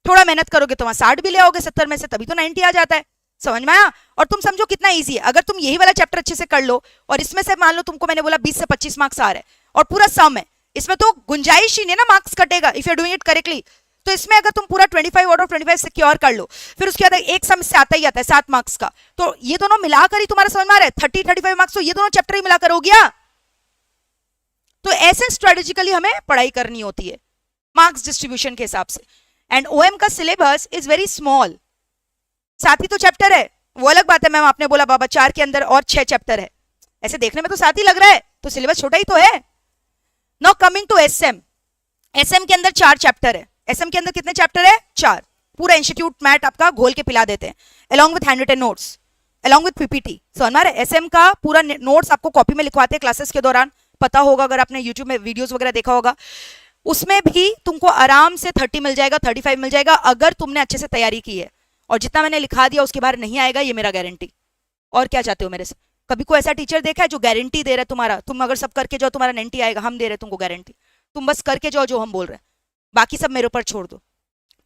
थोड़ा मेहनत करोगे तो वहां 60 भी ले आओगे 70 में से, तभी तो 90 आ जाता है, समझ में आया? और तुम समझो कितना इजी है, अगर तुम यही वाला चैप्टर अच्छे से कर लो और इसमें से मान लो तुमको मैंने बोला 20 से 25 मार्क्स आ रहे हैं और पूरा सम है, इसमें तो गुंजाइश ही नहीं ना मार्क्स कटेगा if you are doing it correctly. तो इसमें अगर तुम पूरा 25 आउट ऑफ 25 सिक्योर कर लो, फिर उसके बाद एक सम से आता ही आता है 7 मार्क्स का, तो ये दोनों मिलाकर ही तुम्हारा समझ में आ रहा है 30-35 मार्क्स, तो ये दोनों चैप्टर ही मिलाकर हो गया। तो ऐसे स्ट्रेटेजिकली हमें पढ़ाई करनी होती है मार्क्स डिस्ट्रीब्यूशन के हिसाब से। एंड ओएम का सिलेबस इज वेरी स्मॉल, 7 ही तो चैप्टर है, वो अलग बात है मैम आपने बोला बाबा 4 के अंदर और 6 चैप्टर है, ऐसे देखने में तो 7 ही लग रहा है, तो सिलेबस छोटा ही तो है। Now coming to SM, SM के अंदर 4 चैप्टर है, एसएम के अंदर कितने चैप्टर है, 4, पूरा इंस्टीट्यूट मैट आपका घोल के पिला देते हैं, along with hand written notes, along with PPT. So हमारे एसएम का पूरा नोट्स आपको कॉपी में लिखवाते हैं क्लासेस के दौरान, पता होगा अगर आपने यूट्यूब में वीडियोस वगैरह देखा होगा, उसमें भी तुमको आराम से 30 मिल जाएगा, 35 मिल जाएगा, अगर तुमने अच्छे से तैयारी की है, और जितना मैंने लिखा दिया उसके बाहर नहीं आएगा, ये मेरा गारंटी। और क्या चाहते हो मेरे से? कभी कोई ऐसा टीचर देखा है जो गारंटी दे रहा है तुम्हारा, तुम अगर सब करके जाओ तुम्हारा 90 आएगा, हम दे रहे तुमको गारंटी, तुम बस करके जाओ जो हम बोल रहे हैं, बाकी सब मेरे ऊपर छोड़ दो।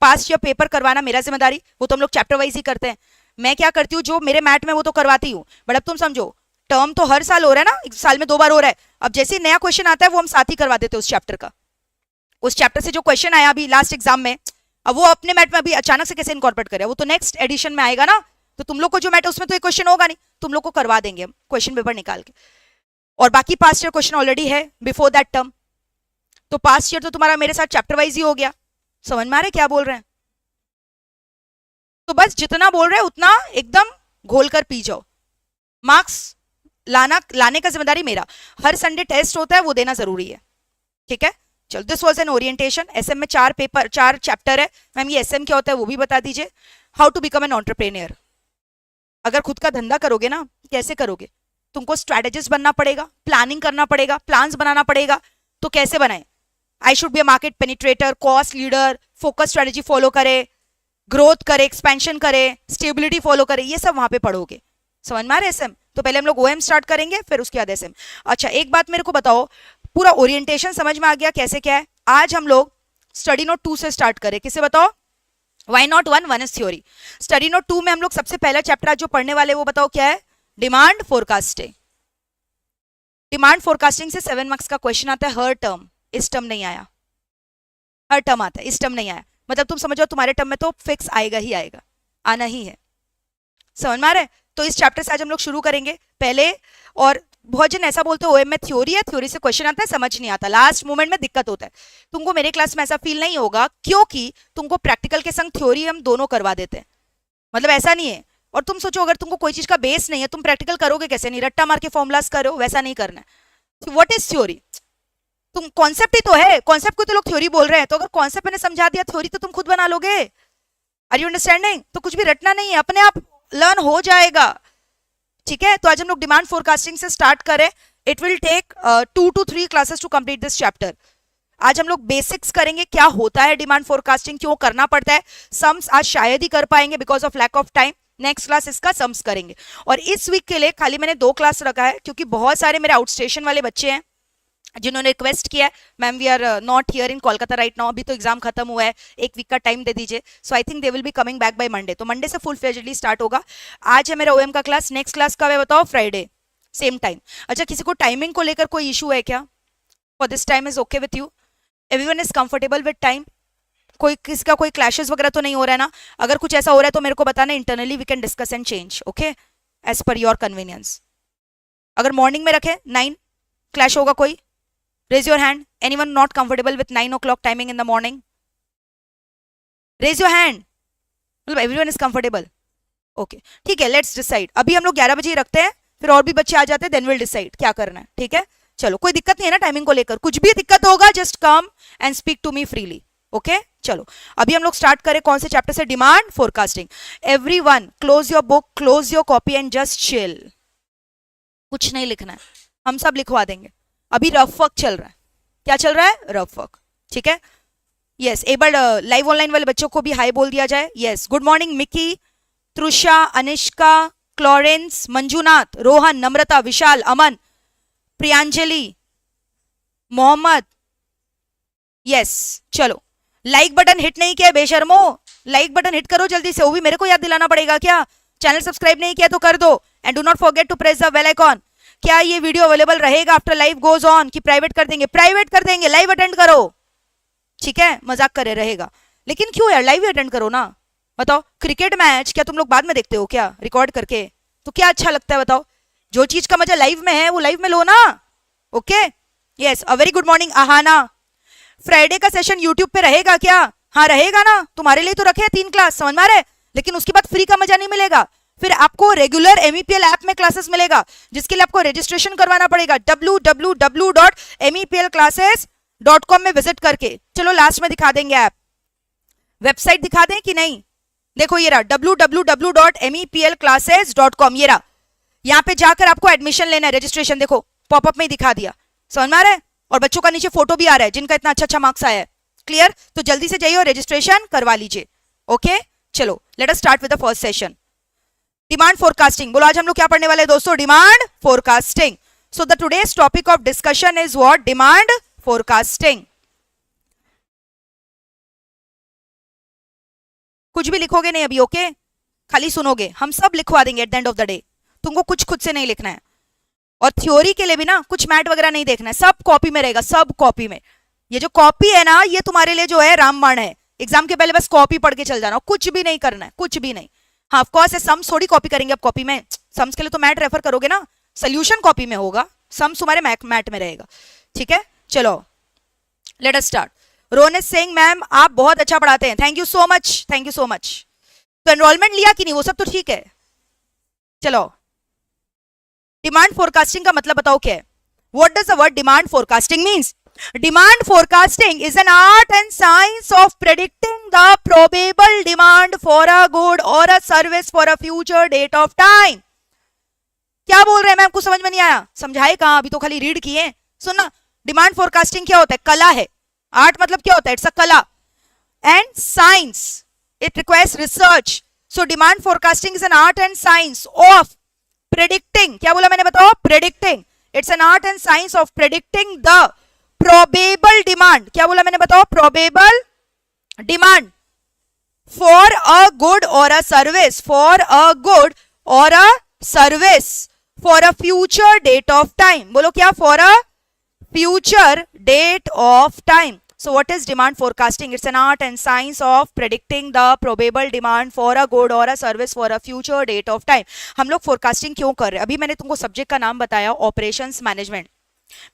पास या पेपर करवाना मेरा जिम्मेदारी, वो तो हम लोग चैप्टर वाइज ही करते हैं, मैं क्या करती हूँ जो मेरे मैट में वो तो करवाती हूँ, बट अब तुम समझो टर्म तो हर साल हो रहा है ना, एक साल में 2 बार हो रहा है, अब जैसे नया क्वेश्चन आता है वो हम साथ ही करवा देते हैं उस चैप्टर का, उस चैप्टर से जो क्वेश्चन आया अभी लास्ट एग्जाम में, अब वो अपने मैट में अभी अचानक से कैसे इनकॉर्पोरेट करे, वो तो नेक्स्ट एडिशन में आएगा ना, तो तुम लोग को जो मैट है उसमें तो एक क्वेश्चन होगा नहीं, तुम लोग को करवा देंगे हम क्वेश्चन पेपर निकाल के, और बाकी पास्ट ईयर क्वेश्चन ऑलरेडी है बिफोर दैट टर्म, तो पास्ट ईयर तो तुम्हारा मेरे साथ चैप्टर वाइज ही हो गया। समझ में आ रहे क्या बोल रहे हैं? तो बस जितना बोल रहे हैं उतना एकदम घोल कर पी जाओ, मार्क्स लाने का जिम्मेदारी मेरा, हर संडे टेस्ट होता है वो देना जरूरी है, ठीक है? चलो, this was an orientation. SM में 4 चैप्टर है। मैम ये एसएम क्या होता है वो भी बता दीजिए। How to become an entrepreneur. अगर खुद का धंधा करोगे ना, कैसे करोगे? तुमको स्ट्रैटेजिस्ट बनना पड़ेगा, प्लानिंग करना पड़ेगा, प्लान्स बनाना पड़ेगा। तो कैसे बनाए? I should be a market penetrator, cost leader, focus strategy follow करे, ग्रोथ करे, एक्सपेंशन करे, स्टेबिलिटी फॉलो करे, ये सब वहां पे पढ़ोगे। समझ में आ रहा है एसएम? तो पहले हम लोग ओएम स्टार्ट करेंगे, फिर उसके बाद एसएम। अच्छा, एक बात मेरे को बताओ, पूरा ओरिएंटेशन समझ में आ गया कैसे क्या है? आज हम लोग स्टडी नोट 2 से स्टार्ट करें। किसे बताओ? Why not 1 is theory. Study note 2 में हम लोग सबसे पहला चैप्टर आज जो पढ़ने वाले वो बताओ क्या है? Demand forecasting. डिमांड फोरकास्टिंग से 7 मार्क्स का क्वेश्चन आता है हर टर्म। इस टर्म नहीं आया, हर टर्म आता है, इस टर्म नहीं आया। मतलब तुम समझो तुम्हारे टर्म में तो फिक्स आएगा ही आएगा, आना ही है। समझ में आ रहा है? तो इस चैप्टर से आज हम लोग शुरू करेंगे पहले। और बहुत जन ऐसा बोलते हो ओएम में थ्योरी है, थ्योरी से क्वेश्चन आता है, समझ नहीं आता, लास्ट मोमेंट में दिक्कत होता है। तुमको मेरे क्लास में ऐसा फील नहीं होगा, क्योंकि तुमको प्रैक्टिकल के संग थ्योरी हम दोनों करवा देते हैं। मतलब ऐसा नहीं है। और तुम सोचो अगर तुमको कोई चीज का बेस नहीं है, तुम प्रैक्टिकल करोगे कैसे? नहीं रट्टा मार के फॉर्मुलाज करो, वैसा नहीं करना है। What is theory? तुम कॉन्सेप्ट ही तो है, कॉन्सेप्ट को तो लोग थ्योरी बोल रहे हैं। तो अगर कॉन्सेप्ट मैंने समझा दिया, थ्योरी तो तुम खुद बना लोगे। Are you understanding? तो कुछ भी रटना नहीं है, अपने आप लर्न हो जाएगा। ठीक है, तो आज हम लोग डिमांड फोरकास्टिंग से स्टार्ट करें। It will take 2 to 3 classes to complete this chapter. आज हम लोग बेसिक्स करेंगे, क्या होता है डिमांड फोरकास्टिंग, क्यों करना पड़ता है। सम्स आज शायद ही कर पाएंगे because of lack of time. Next class इसका सम्स करेंगे। और इस वीक के लिए खाली मैंने 2 क्लास रखा है, क्योंकि बहुत सारे मेरे आउटस्टेशन वाले बच्चे हैं जिन्होंने रिक्वेस्ट किया है, ma'am we are not here in Kolkata right now, अभी तो एग्जाम खत्म हुआ है, 1 वीक का टाइम दे दीजिए। So I think they will be coming back by Monday. तो मंडे से फुल फ्लेजेडली स्टार्ट होगा। आज है मेरा ओएम का क्लास, नेक्स्ट क्लास कब है बताओ? Friday, same time. अच्छा, किसी को टाइमिंग को लेकर कोई इशू है क्या? For this time is okay with you? Everyone is comfortable with time? कोई किसी का कोई क्लैशेस वगैरह तो नहीं हो रहा है ना? अगर कुछ ऐसा हो रहा है तो मेरे को बताना, internally we can discuss and change, okay, as per your convenience. अगर मॉर्निंग में रखे 9, क्लैश होगा कोई? Raise your hand. Anyone not comfortable with 9 o'clock timing in the morning? Raise your hand. मतलब everyone is comfortable. Okay. ठीक है, let's decide. अभी हम लोग 11 बजे ही रखते हैं, फिर और भी बच्चे आ जाते हैं, then we'll decide क्या करना है। ठीक है, चलो, कोई दिक्कत नहीं है ना टाइमिंग को लेकर? कुछ भी दिक्कत होगा just come and speak to me freely. Okay? चलो, अभी हम लोग स्टार्ट करें कौन से चैप्टर से? Demand forecasting. Everyone close your book, close your copy and just chill. कुछ नहीं लिखना है, हम सब लिखवा देंगे। अभी रफ वर्क चल रहा है। क्या चल रहा है? Rough work. ठीक है, यस। एक बार लाइव ऑनलाइन वाले बच्चों को भी हाई बोल दिया जाए। Yes, good morning Mickey, Trusha, Anishka, Clarence, Manjunath, Rohan, Namrata, Vishal, Aman, Priyanjali, Mohammed. Yes, चलो, लाइक बटन हिट नहीं किया बेशर्मो, लाइक बटन हिट करो जल्दी से। वो भी मेरे को याद दिलाना पड़ेगा क्या? चैनल सब्सक्राइब नहीं किया तो कर दो। And do not forget to press the bell icon. क्या ये वीडियो अवेलेबल रहेगा आफ्टर लाइव गोज ऑन कि प्राइवेट कर देंगे? प्राइवेट कर देंगे, लाइव अटेंड करो। ठीक है, मजाक करे रहेगा, लेकिन क्यों यार, लाइव अटेंड करो ना। बताओ, क्रिकेट मैच क्या तुम लोग बाद में देखते हो क्या रिकॉर्ड करके? तो क्या अच्छा लगता है बताओ? जो चीज का मजा लाइव में है वो लाइव में लो ना। Okay, yes, a very good morning Aahana. Friday का सेशन यूट्यूब पे रहेगा क्या? हाँ रहेगा ना, तुम्हारे लिए तो रखे 3 क्लास, समझ में आ रहा है? लेकिन उसके बाद फ्री का मजा नहीं मिलेगा, फिर आपको रेगुलर MEPL ऐप में क्लासेस मिलेगा, जिसके लिए आपको रजिस्ट्रेशन करवाना पड़ेगा www.meplclasses.com में विजिट करके। चलो लास्ट में दिखा देंगे ऐप, वेबसाइट दिखा दें कि नहीं? देखो ये रहा www.meplclasses.com, ये रहा। यहाँ पे जाकर आपको एडमिशन लेना है, रजिस्ट्रेशन देखो पॉपअप में ही दिखा दिया। समझ में आ रहा है? और बच्चों का नीचे फोटो भी आ रहा है जिनका इतना अच्छा मार्क्स आया है। क्लियर? तो जल्दी से जाइए और रजिस्ट्रेशन करवा लीजिए। ओके, चलो let us start with the first session, demand forecasting. बोलो आज हम लोग क्या पढ़ने वाले हैं दोस्तों? Demand forecasting. So the today's topic of discussion is what? Demand forecasting. कुछ भी लिखोगे नहीं अभी, ओके? खाली सुनोगे, हम सब लिखवा देंगे at the end of the day. तुमको कुछ खुद से नहीं लिखना है। और थ्योरी के लिए भी ना कुछ मैट वगैरह नहीं देखना है, सब कॉपी में रहेगा, सब कॉपी में। ये जो कॉपी है ना, ये तुम्हारे लिए जो है रामबाण है। एग्जाम के पहले बस कॉपी पढ़ के चल जाना, कुछ भी नहीं करना है, कुछ भी नहीं। हाँ ऑफ कोर्स सम्स थोड़ी कॉपी करेंगे अब कॉपी में, सम्स के लिए तो मैट रेफर करोगे ना, सोल्यूशन कॉपी में होगा, सम्स तुम्हारे मैट में रहेगा। ठीक है, चलो let us start. Rohan is saying ma'am आप बहुत अच्छा पढ़ाते हैं, thank you so much, thank you so much. तो एनरोलमेंट लिया कि नहीं? वो सब तो ठीक है। चलो, डिमांड फोरकास्टिंग का मतलब बताओ क्या है? What does the word demand forecasting means? Demand forecasting is an art and science of predicting the probable demand for a good or a service for a future date of time. क्या बोल रहे हैं ma'am, कुछ समझ में नहीं आया? समझाए कहां, अभी तो खाली रीड किए। सुनना, डिमांड फोरकास्टिंग क्या होता है? कला है। आर्ट मतलब क्या होता है? इट्स अ कला। And science, it requires research. So demand forecasting is an art and science of predicting, क्या बोला मैंने, बताओ? Predicting. It's an art and science of predicting the probable demand. क्या बोला मैंने, बताओ? Probable demand for a good or a service, for a good or a service for a future date of time. बोलो क्या? For a future date of time. So what is demand forecasting? It's an art and science of predicting the probable demand for a good or a service for a future date of time. हम लोग forecasting क्यों कर रहे हैं? अभी मैंने तुमको subject का नाम बताया, ऑपरेशंस मैनेजमेंट।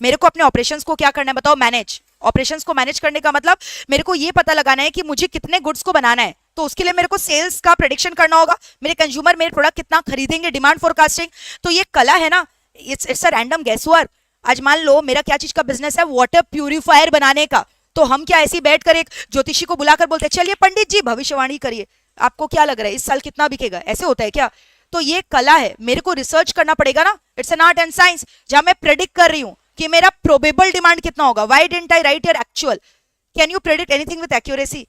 मेरे को अपने ऑपरेशंस को क्या करना है बताओ? मैनेज। ऑपरेशंस को मैनेज करने का मतलब मेरे को ये पता लगाना है कि मुझे कितने गुड्स को बनाना है, तो उसके लिए मेरे को सेल्स का प्रेडिक्शन करना होगा, मेरे कंज्यूमर मेरे प्रोडक्ट कितना खरीदेंगे, डिमांड फोरकास्टिंग। तो ये कला है ना, it's a random guess work. आज मान लो मेरा क्या चीज का बिजनेस है, वाटर प्यूरिफायर बनाने का, तो हम क्या ऐसी बैठ कर एक ज्योतिषी को बुलाकर बोलते हैं चलिए पंडित जी भविष्यवाणी करिए, आपको क्या लग रहा है इस साल कितना बिकेगा? ऐसे होता है क्या? तो ये कला है, मेरे को रिसर्च करना पड़ेगा ना। It's an art and science, जहां मैं प्रेडिक्ट कर रही हूं कि मेरा प्रोबेबल डिमांड कितना होगा। Why didn't I right your actual? Can you predict anything with accuracy?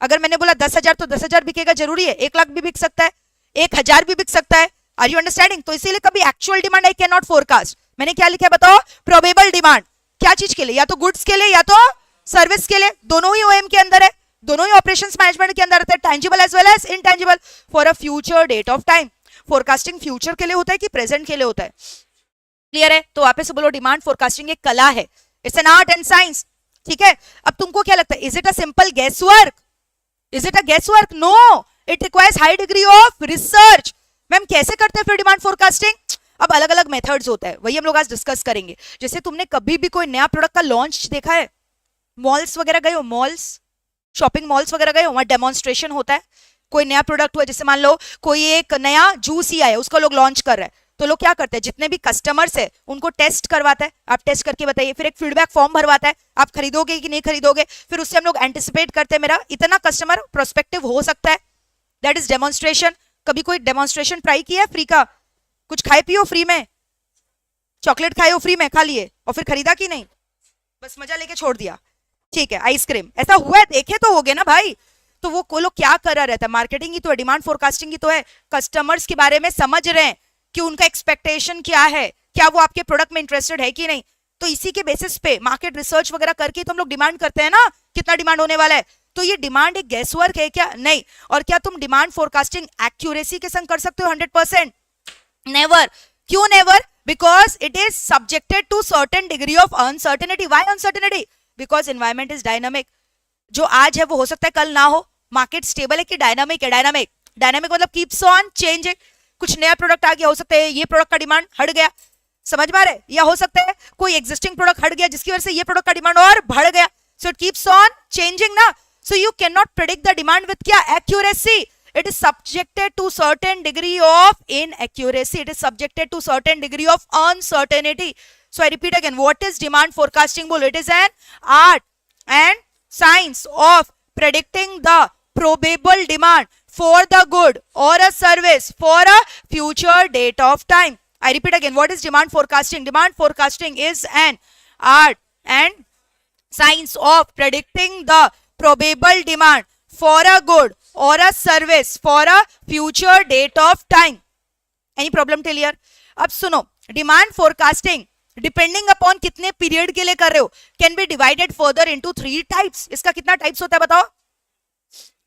अगर मैंने बोला 10,000 तो 10,000 बिकेगा जरूरी है? 1,00,000 भी बिक सकता है, 1,000 भी बिक सकता है। Are you understanding? तो इसीलिए कभी actual demand I can not forecast. मैंने क्या लिखा है बताओ? Probable demand. क्या चीज के लिए? या तो गुड्स के लिए या तो सर्विस के लिए। दोनों ही ओएम के अंदर है, दोनों ही ऑपरेशंस मैनेजमेंट के अंदर रहता है, tangible as well as intangible, for a future date of time. Forecasting future के लिए होता है कि प्रेजेंट के लिए होता है? क्लियर है? तो वापस से बोलो, डिमांड फोरकास्टिंग एक कला है, it's an art and science. ठीक है, अब तुमको क्या लगता है, is it a simple guess work? Is it a guess work? No, it requires high degree of research. Ma'am कैसे करते हैं फिर डिमांड फोरकास्टिंग? अब अलग अलग मेथड्स होता है, वही हम लोग आज डिस्कस करेंगे। जैसे तुमने कभी भी कोई नया प्रोडक्ट का लॉन्च देखा है? मॉल्स वगैरह गए हो, मॉल्स, शॉपिंग मॉल्स वगैरह गए हो, वहां डेमोन्स्ट्रेशन होता है। कोई नया प्रोडक्ट हुआ, जैसे मान लो कोई एक नया जूस ही आया, उसको लोग लॉन्च कर रहे हैं, तो लोग क्या करते हैं, जितने भी कस्टमर्स है उनको टेस्ट करवाता है, आप टेस्ट करके बताइए, फिर एक फीडबैक फॉर्म भरवाता है, आप खरीदोगे कि नहीं खरीदोगे, फिर उससे हम लोग एंटिसिपेट करते हैं मेरा इतना कस्टमर प्रोस्पेक्टिव हो सकता है, दैट इज डेमोन्स्ट्रेशन। कभी कोई डेमोन्स्ट्रेशन ट्राई किया है फ्री का? कुछ खाए पियो फ्री में, चॉकलेट खाए हो फ्री में, खा लिए और फिर खरीदा कि नहीं? बस मजा लेके छोड़ दिया। ठीक है, आइसक्रीम, ऐसा हुआ है, देखे तो होगे ना भाई। तो वो लोग क्या कर रहा रहता है? मार्केटिंग ही तो है, डिमांड फोरकास्टिंग ही तो है। कस्टमर्स के बारे में समझ रहे हैं कि उनका एक्सपेक्टेशन क्या है, क्या वो आपके प्रोडक्ट में इंटरेस्टेड है कि नहीं। तो इसी के बेसिस पे मार्केट रिसर्च वगैरह करके तो हम लोग डिमांड करते हैं ना, कितना डिमांड होने वाला है। तो ये डिमांड एक गैस वर्क है क्या? नहीं। और क्या तुम डिमांड फोरकास्टिंग एक्यूरेसी के संग कर सकते हो 100%? नेवर। क्यों never? Because it is subjected to certain degree of uncertainty. Why uncertainty? Because environment is dynamic. जो आज है वो हो सकता है कल ना हो। मार्केट स्टेबल है कि डायनामिक है? डायनामिक। डायनामिक मतलब कीप्स ऑन चेंजिंग। कुछ नया प्रोडक्ट आ गया, हो सकता है ये प्रोडक्ट का डिमांड हट गया, समझ में आ रहा है? या हो सकता है कोई एग्जिस्टिंग प्रोडक्ट हट गया जिसकी वजह से ये प्रोडक्ट का डिमांड और बढ़ गया। So it keeps on changing ना। So you can not predict the demand with क्या? Accuracy. It is subjected to certain degree of inaccuracy. It is subjected to certain degree of uncertainty. So I repeat again, what is demand forecasting? Bolo, it is an art and science of predicting the probable demand for the good or a service for a future date of time. I repeat again, what is demand forecasting? Demand forecasting is an art and science of predicting the probable demand for a good or a service for a future date of time. Any problem till here? अब सुनो, demand forecasting depending upon कितने period के लिए कर रहे हो can be divided further into 3 types. इसका कितना टाइप्स होता है बताओ?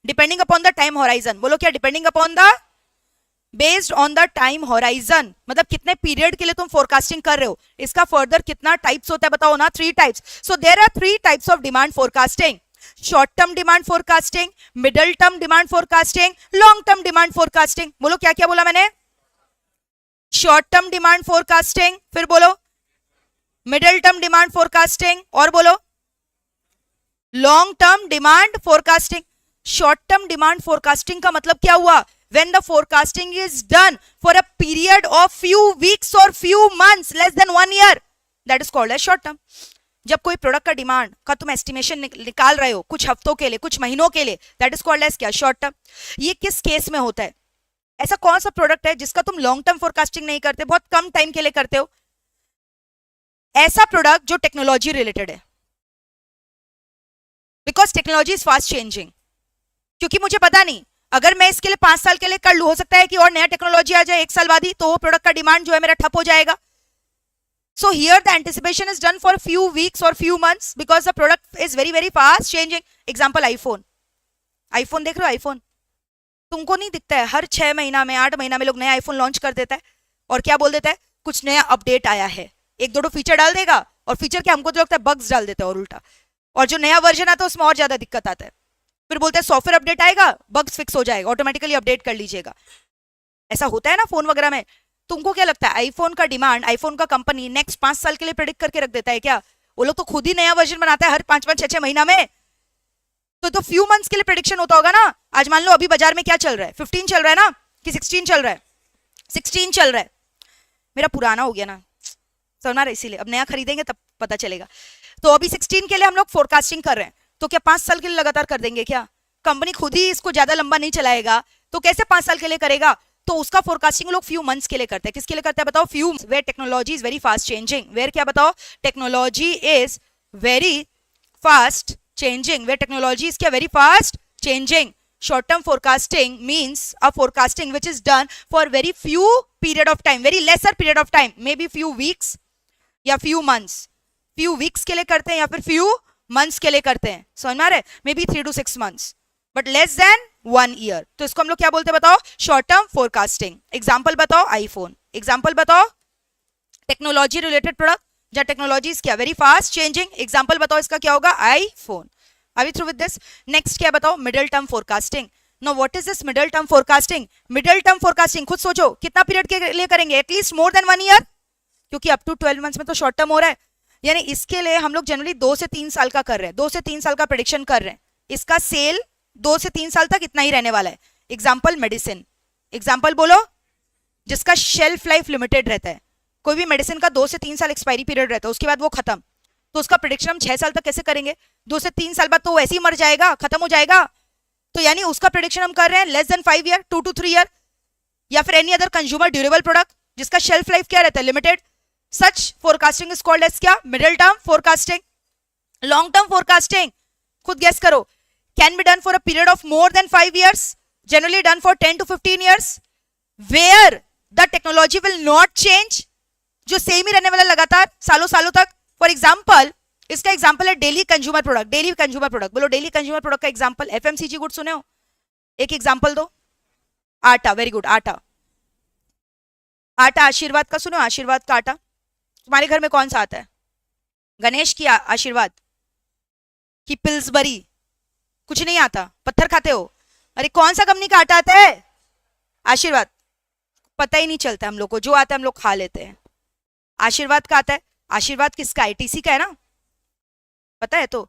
Depending upon the time horizon. बोलो क्या? Depending upon the, based on the time horizon, मतलब कितने पीरियड के लिए तुम फोरकास्टिंग कर रहे हो, इसका फर्दर कितना टाइप्स होता है बताओ ना? 3 types. So there are 3 types of demand forecasting: short term demand forecasting, middle term demand forecasting, long term demand forecasting. बोलो क्या क्या बोला मैंने? शॉर्ट टर्म डिमांड फोरकास्टिंग, फिर बोलो मिडिल टर्म डिमांड फोरकास्टिंग, और बोलो long term demand forecasting. Short term demand forecasting का मतलब क्या हुआ? when the forecasting is done for a period of few weeks or few months, less than 1 year, that is called as short term. जब कोई product का demand का तुम estimation निकाल रहे हो कुछ हफ्तों के लिए, कुछ महीनों के लिए, दैट इज कॉल्ड एज क्या, शॉर्ट टर्म। ये किस केस में होता है? ऐसा कौन सा प्रोडक्ट है जिसका तुम लॉन्ग टर्म फोरकास्टिंग नहीं करते, बहुत कम टाइम के लिए करते हो? ऐसा प्रोडक्ट जो टेक्नोलॉजी रिलेटेड है, because technology is fast changing. क्योंकि मुझे पता नहीं, अगर मैं इसके लिए 5 साल के लिए कर लूं, हो सकता है कि और नया टेक्नोलॉजी आ जाए 1 साल बाद ही, तो वो प्रोडक्ट का डिमांड जो है मेरा ठप हो जाएगा। So here the anticipation is done for a few weeks or few months because the product is very very fast changing. Example iPhone. iPhone देख रहे हो? iPhone तुमको नहीं दिखता है, हर 6 महीना में 8 महीना में लोग नया आईफोन लॉन्च कर देता है और क्या बोल देता है, कुछ नया अपडेट आया है, 1-2 फीचर डाल देगा और फीचर क्या, हमको तो लगता है बग्स डाल देता है और उल्टा, और जो नया वर्जन आता है उसमें और ज्यादा दिक्कत आता है। फिर बोलते हैं सॉफ्टवेयर अपडेट आएगा, बग्स फिक्स हो जाएगा, ऑटोमेटिकली अपडेट कर लीजिएगा। ऐसा होता है ना फोन वगैरह में। तुमको क्या लगता है आईफोन का डिमांड, आईफोन का कंपनी नेक्स्ट 5 साल के लिए प्रेडिक्ट करके रख देता है क्या? वो लोग तो खुद ही नया वर्जन बनाता है हर 5-5 6-6 महीना में। तो फ्यू मंथ्स के लिए प्रेडिक्शन होता होगा ना। आज मान लो अभी बाजार में क्या चल रहा है, 15 चल रहा है ना कि 16 चल रहा है? 16 चल रहा है। मेरा पुराना हो गया ना, समझ रहे, इसीलिए अब नया खरीदेंगे तब पता चलेगा। तो अभी 16 के लिए हम लोग फोरकास्टिंग कर रहे हैं, तो क्या 5 साल के लिए लगातार कर देंगे क्या? कंपनी खुद ही इसको ज्यादा लंबा नहीं चलाएगा, तो कैसे 5 साल के लिए करेगा? तो उसका फोरकास्टिंग लोग फ्यू मंथ्स के लिए करते हैं। किसके लिए करते हैं बताओ? Few, where technology is very fast changing. Where क्या बताओ? Technology is very fast changing, where technology is very fast changing. Short term forecasting means a forecasting which is done for very few period of time, very lesser period of time, maybe few weeks या few months. few weeks के लिए करते हैं या फिर few months के लिए करते हैं, समझ में आ रहा है? maybe 3 to 6 months, but less than 1 year. तो इसको हम लोग क्या बोलते हैं बताओ? Short term forecasting. एग्जाम्पल बताओ? आईफोन। एग्जाम्पल बताओ? टेक्नोलॉजी रिलेटेड प्रोडक्ट जहाँ टेक्नोलॉजी क्या वेरी फास्ट चेंजिंग। एग्जाम्पल बताओ इसका क्या होगा? IPhone. Are we through with this? Next क्या बताओ? Middle term forecasting. Now what is this middle term forecasting? Middle term forecasting खुद सोचो कितना पीरियड के लिए करेंगे? एटलीस्ट मोर देन 1 ईयर, क्योंकि अप टू 12 मंथ्स में तो शॉर्ट टर्म हो रहा है। यानी इसके लिए हम लोग जनरली 2 से 3 साल का कर रहे हैं, 2 से 3 साल का प्रेडिक्शन कर रहे हैं। इसका सेल 2 से 3 साल तक इतना ही रहने वाला है। Example medicine. एग्जाम्पल बोलो जिसका शेल्फ लाइफ लिमिटेड रहता है। कोई भी मेडिसिन का 2 से 3 साल एक्सपायरी पीरियड रहता है, उसके बाद वो खत्म, तो उसका प्रेडिक्शन हम 6 साल तक कैसे करेंगे? 2 से 3 साल बाद तो वो ऐसे ही मर जाएगा, खत्म हो जाएगा। तो यानी उसका प्रेडिक्शन हम कर रहे हैं less than 5 year, 2 to 3 year. या फिर any other consumer durable product जिसका शेल्फ लाइफ क्या रहता है? Limited. Such forecasting is called as क्या? Middle term forecasting. Long term forecasting खुद गेस करो, can be done for a period of more than 5 years, generally done for 10 to 15 years, where the technology will not change, जो same ही रहने वाला लगातार सालों सालों तक। फॉर एग्जाम्पल, इसका एग्जाम्पल है daily consumer product. Daily consumer product बोलो, डेली कंज्यूमर प्रोडक्ट का एग्जाम्पल एफएमसीजी गुड सुने हो? एक एग्जाम्पल दो। आटा, वेरी गुड, आटा। आटा आशीर्वाद का सुनो, आशीर्वाद का आटा। तुम्हारे घर में कौन सा आता है? गणेश की आशीर्वाद की पिल्सबरी? कुछ नहीं आता, पत्थर खाते हो? अरे कौन सा कंपनी का आटा आता है? आशीर्वाद। पता ही नहीं चलता हम लोग को, जो आता है हम लोग खा लेते हैं। आशीर्वाद का आता है। आशीर्वाद किसका? आईटीसी का है ना, पता है? तो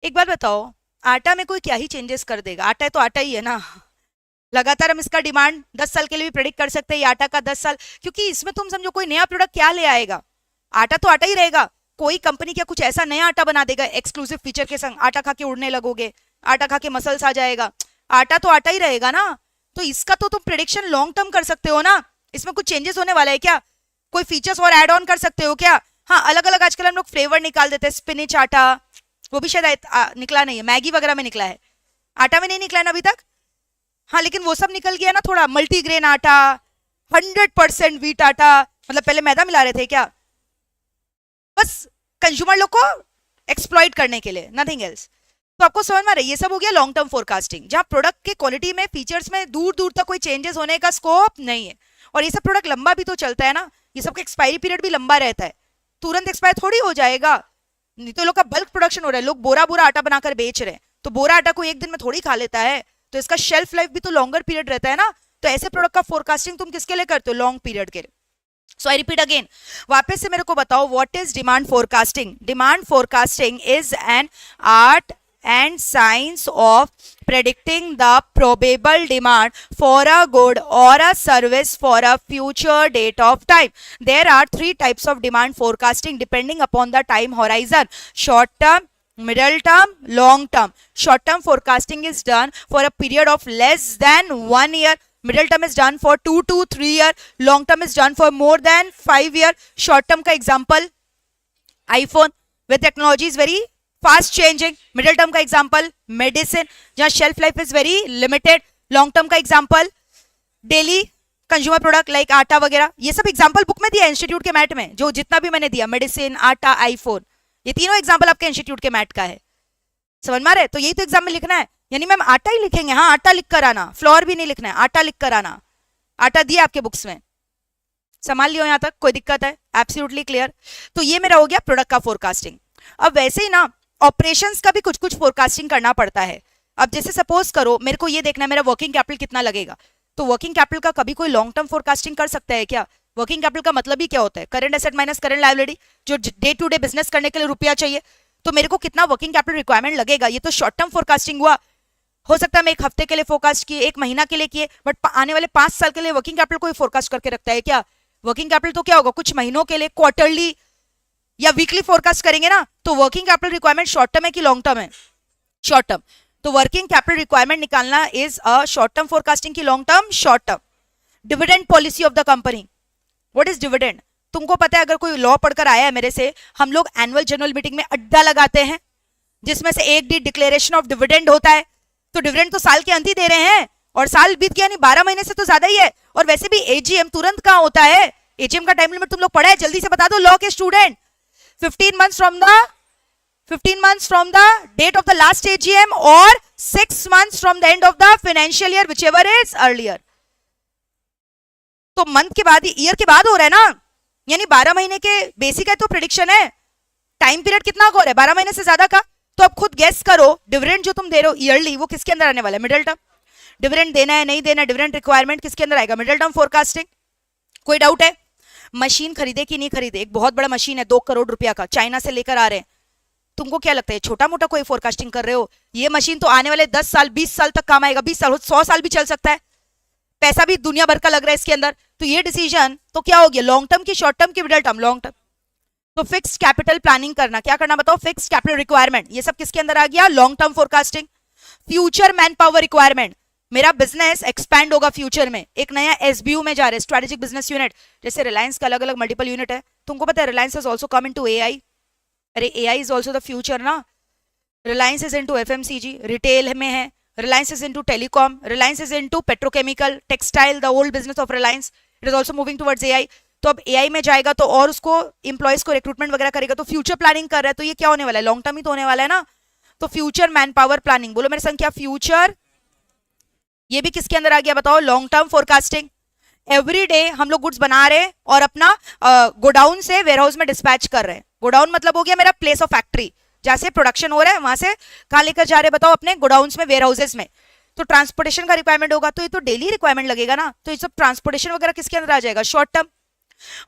एक बात बताओ, आटा में कोई क्या ही चेंजेस कर देगा? आटा है तो आटा ही है ना। लगातार हम इसका डिमांड 10 साल के लिए भी प्रेडिक्ट कर सकते हैं, आटा का 10 साल, क्योंकि इसमें तुम समझो कोई नया प्रोडक्ट क्या ले आएगा? आटा तो आटा ही रहेगा। कोई कंपनी क्या कुछ ऐसा नया आटा बना देगा एक्सक्लूसिव फीचर के संग? आटा खा के उड़ने लगोगे, आटा खा के मसल्स आ जाएगा। आटा तो आटा ही रहेगा ना। तो इसका तो तुम प्रेडिक्शन लॉन्ग टर्म कर सकते हो ना। इसमें कुछ चेंजेस होने वाला है क्या? कोई फीचर्स और ऐड ऑन कर सकते हो क्या? हाँ, अलग अलग आजकल हम लोग फ्लेवर निकाल देते हैं। स्पिनिच आटा, वो भी शायद निकला नहीं है, मैगी वगैरह में निकला है, आटा में नहीं निकला है ना अभी तक। हाँ, लेकिन वो सब निकल गया ना थोड़ा। मल्टीग्रेन आटा, 100% व्हीट आटा, मतलब पहले मैदा मिला रहे थे क्या? बस कंज्यूमर लोग को एक्सप्लॉइट करने के लिए, नथिंग एल्स। तो आपको समझ में आ रहा है, ये सब हो गया लॉन्ग टर्म फोरकास्टिंग, जहां प्रोडक्ट के क्वालिटी में, फीचर्स में दूर दूर तक कोई चेंजेस होने का स्कोप नहीं है। और ये सब प्रोडक्ट लंबा भी तो चलता है ना, ये सब का एक्सपायरी पीरियड भी लंबा रहता है, तुरंत एक्सपायर थोड़ी हो जाएगा। नहीं तो लोग का बल्क प्रोडक्शन हो रहा है, लोग बोरा बोरा आटा बनाकर बेच रहे हैं, तो बोरा आटा को एक दिन में थोड़ी खा लेता है, तो इसका शेल्फ लाइफ भी तो लॉन्गर पीरियड रहता है ना। तो ऐसे प्रोडक्ट का फोरकास्टिंग तुम किसके लिए करते हो? लॉन्ग पीरियड के लिए। सो आई रिपीट अगेन, वापस से मेरे को बताओ, what is demand forecasting? Demand forecasting is an art and science of predicting the probable demand for a good or a service for a future date of time. There are three types of demand forecasting depending upon the time horizon: short term, middle term, long term. Short term forecasting is done for a period of less than 1 year. Middle term is done for 2 to 3 year. Long term is done for more than 5 year. Short term का example iPhone, where technology is very fast changing. Middle term का example medicine, जहां shelf life is very limited. Long term का example daily consumer product like आटा वगैरह. ये सब example book में दिया इंस्टीट्यूट के मैट में, जो जितना भी मैंने दिया, मेडिसिन, आटा, आईफोन, ये तीनों एग्जांपल आपके इंस्टीट्यूट के मैट का है. समझ में आ रहे? तो यही तो एग्जाम में लिखना है. यानी मैम आटा ही लिखेंगे? हाँ, आटा लिख कर आना, फ्लोर भी नहीं लिखना है, आटा लिख कर आना. आटा दिया आपके बुक्स में, संभाल लियो. यहां तक कोई दिक्कत है? Absolutely clear. तो ये मेरा हो गया प्रोडक्ट का फोरकास्टिंग. अब वैसे ही ना ऑपरेशंस का भी कुछ कुछ फोरकास्टिंग करना पड़ता है. अब जैसे सपोज करो मेरे को ये देखना है मेरा वर्किंग कैपिटल कितना लगेगा, तो वर्किंग कैपिटल का कभी कोई लॉन्ग टर्म फोरकास्टिंग कर सकता है क्या? वर्किंग कैपिटल का मतलब ही क्या होता है? Current asset minus current liability. जो डे टू डे बिजनेस करने के लिए रुपया चाहिए, तो मेरे को कितना वर्किंग कैपिटल रिक्वायरमेंट लगेगा, ये तो शॉर्ट टर्म फोरकास्टिंग हुआ. हो सकता है मैं एक हफ्ते के लिए फोरकास्ट किए, एक महीना के लिए किए, बट आने वाले 5 साल के लिए वर्किंग कैपिटल को फोरकास्ट करके रखता है क्या? वर्किंग कैपिटल तो क्या होगा, कुछ महीनों के लिए क्वार्टरली या वीकली फोरकास्ट करेंगे ना. तो working capital requirement short term है कि लॉन्ग टर्म है? Short term. तो वर्किंग कैपिटल रिक्वायरमेंट निकालना is a short term forecasting की long term? Short term. Dividend policy of the company. What is dividend? तुमको पता है, अगर कोई लॉ पढ़कर आया है मेरे से, हम लोग एनुअल जनरल मीटिंग में अड्डा लगाते हैं जिसमें से एक डिक्लेरेशन ऑफ डिविडेंड होता है. तो डिविडेंड तो साल के अंत ही दे रहे हैं, और साल बीत गया, नहीं 12 महीने से तो ज्यादा ही है. और वैसे भी एजीएम तुरंत कहां होता है? एजीएम का टाइम लिमिट तुम लोग पढ़ा है? जल्दी से बता दो लॉ के student. 15 months from the date of the last AGM or 6 months from the end of the financial year, whichever is earlier. तो मंथ के बाद, ईयर के बाद हो रहा है ना, यानी 12 महीने के बेसिक है तो प्रिडिक्शन है. टाइम पीरियड कितना हो रहा है? 12 महीने से ज्यादा का. तो अब खुद गेस करो डिविडेंड जो तुम दे रहे हो ईयरली, वो किसके अंदर आने वाला है? Middle term. डिविडेंड देना है नहीं देना, डिविडेंड रिक्वायरमेंट किसके अंदर आएगा? Middle term forecasting. कोई डाउट है? मशीन खरीदे कि नहीं खरीदे? एक बहुत बड़ा मशीन है 2 करोड़ रुपया का, चाइना से लेकर आ रहे हैं. तुमको क्या लगता है छोटा मोटा कोई फोरकास्टिंग कर रहे हो? ये मशीन तो आने वाले 10 साल 20 साल तक काम आएगा. 20 साल 100 साल भी चल सकता है. पैसा भी दुनिया भर का लग रहा है इसके अंदर. तो ये डिसीजन तो क्या हो गया, लॉन्ग टर्म की, शॉर्ट टर्म की, मिडिल टर्म? Long term. तो फिक्स्ड कैपिटल प्लानिंग करना, क्या करना बताओ? फिक्स्ड कैपिटल रिक्वायरमेंट, ये सब किसके अंदर आ गया? Long term forecasting. Future man power requirement, मेरा बिजनेस एक्सपैंड होगा फ्यूचर में, एक नया एसबीयू में जा रहे हैं, स्ट्रेटेजिक बिजनेस यूनिट. जैसे रिलायंस का अलग अलग मल्टीपल यूनिट है, तुमको पता है Reliance has also come into AI. अरे AI is also the future ना. Reliance is into FMCG, retail में है. Reliance is into telecom, Reliance is into petrochemical, textile, the old business of Reliance, it is also moving towards AI. तो अब AI में जाएगा तो और उसको इंप्लॉयज को रिक्रूटमेंट वगैरह करेगा, तो फ्यूचर प्लानिंग कर रहा है. तो ये क्या होने वाला है? लॉन्ग टर्म ही तो होने वाला है ना. तो फ्यूचर मैन पावर प्लानिंग, बोलो मेरे संग क्या? फ्यूचर. ये भी किसके अंदर आ गया बताओ? Long term forecasting. Every day हम लोग गुड्स बना रहे हैं और अपना गोडाउन से वेयरहाउस में डिस्पैच कर रहे हैं. गोडाउन मतलब हो गया मेरा प्लेस ऑफ फैक्ट्री, जहां से प्रोडक्शन हो रहा है वहां से कहां लेकर जा रहे हैं बताओ? अपने गोडाउन्स में, वेयरहाउसेस में. तो ट्रांसपोर्टेशन का रिक्वायरमेंट होगा, तो ये तो डेली रिक्वायरमेंट लगेगा ना. तो ये सब ट्रांसपोर्टेशन वगैरह किसके अंदर आ जाएगा? Short term.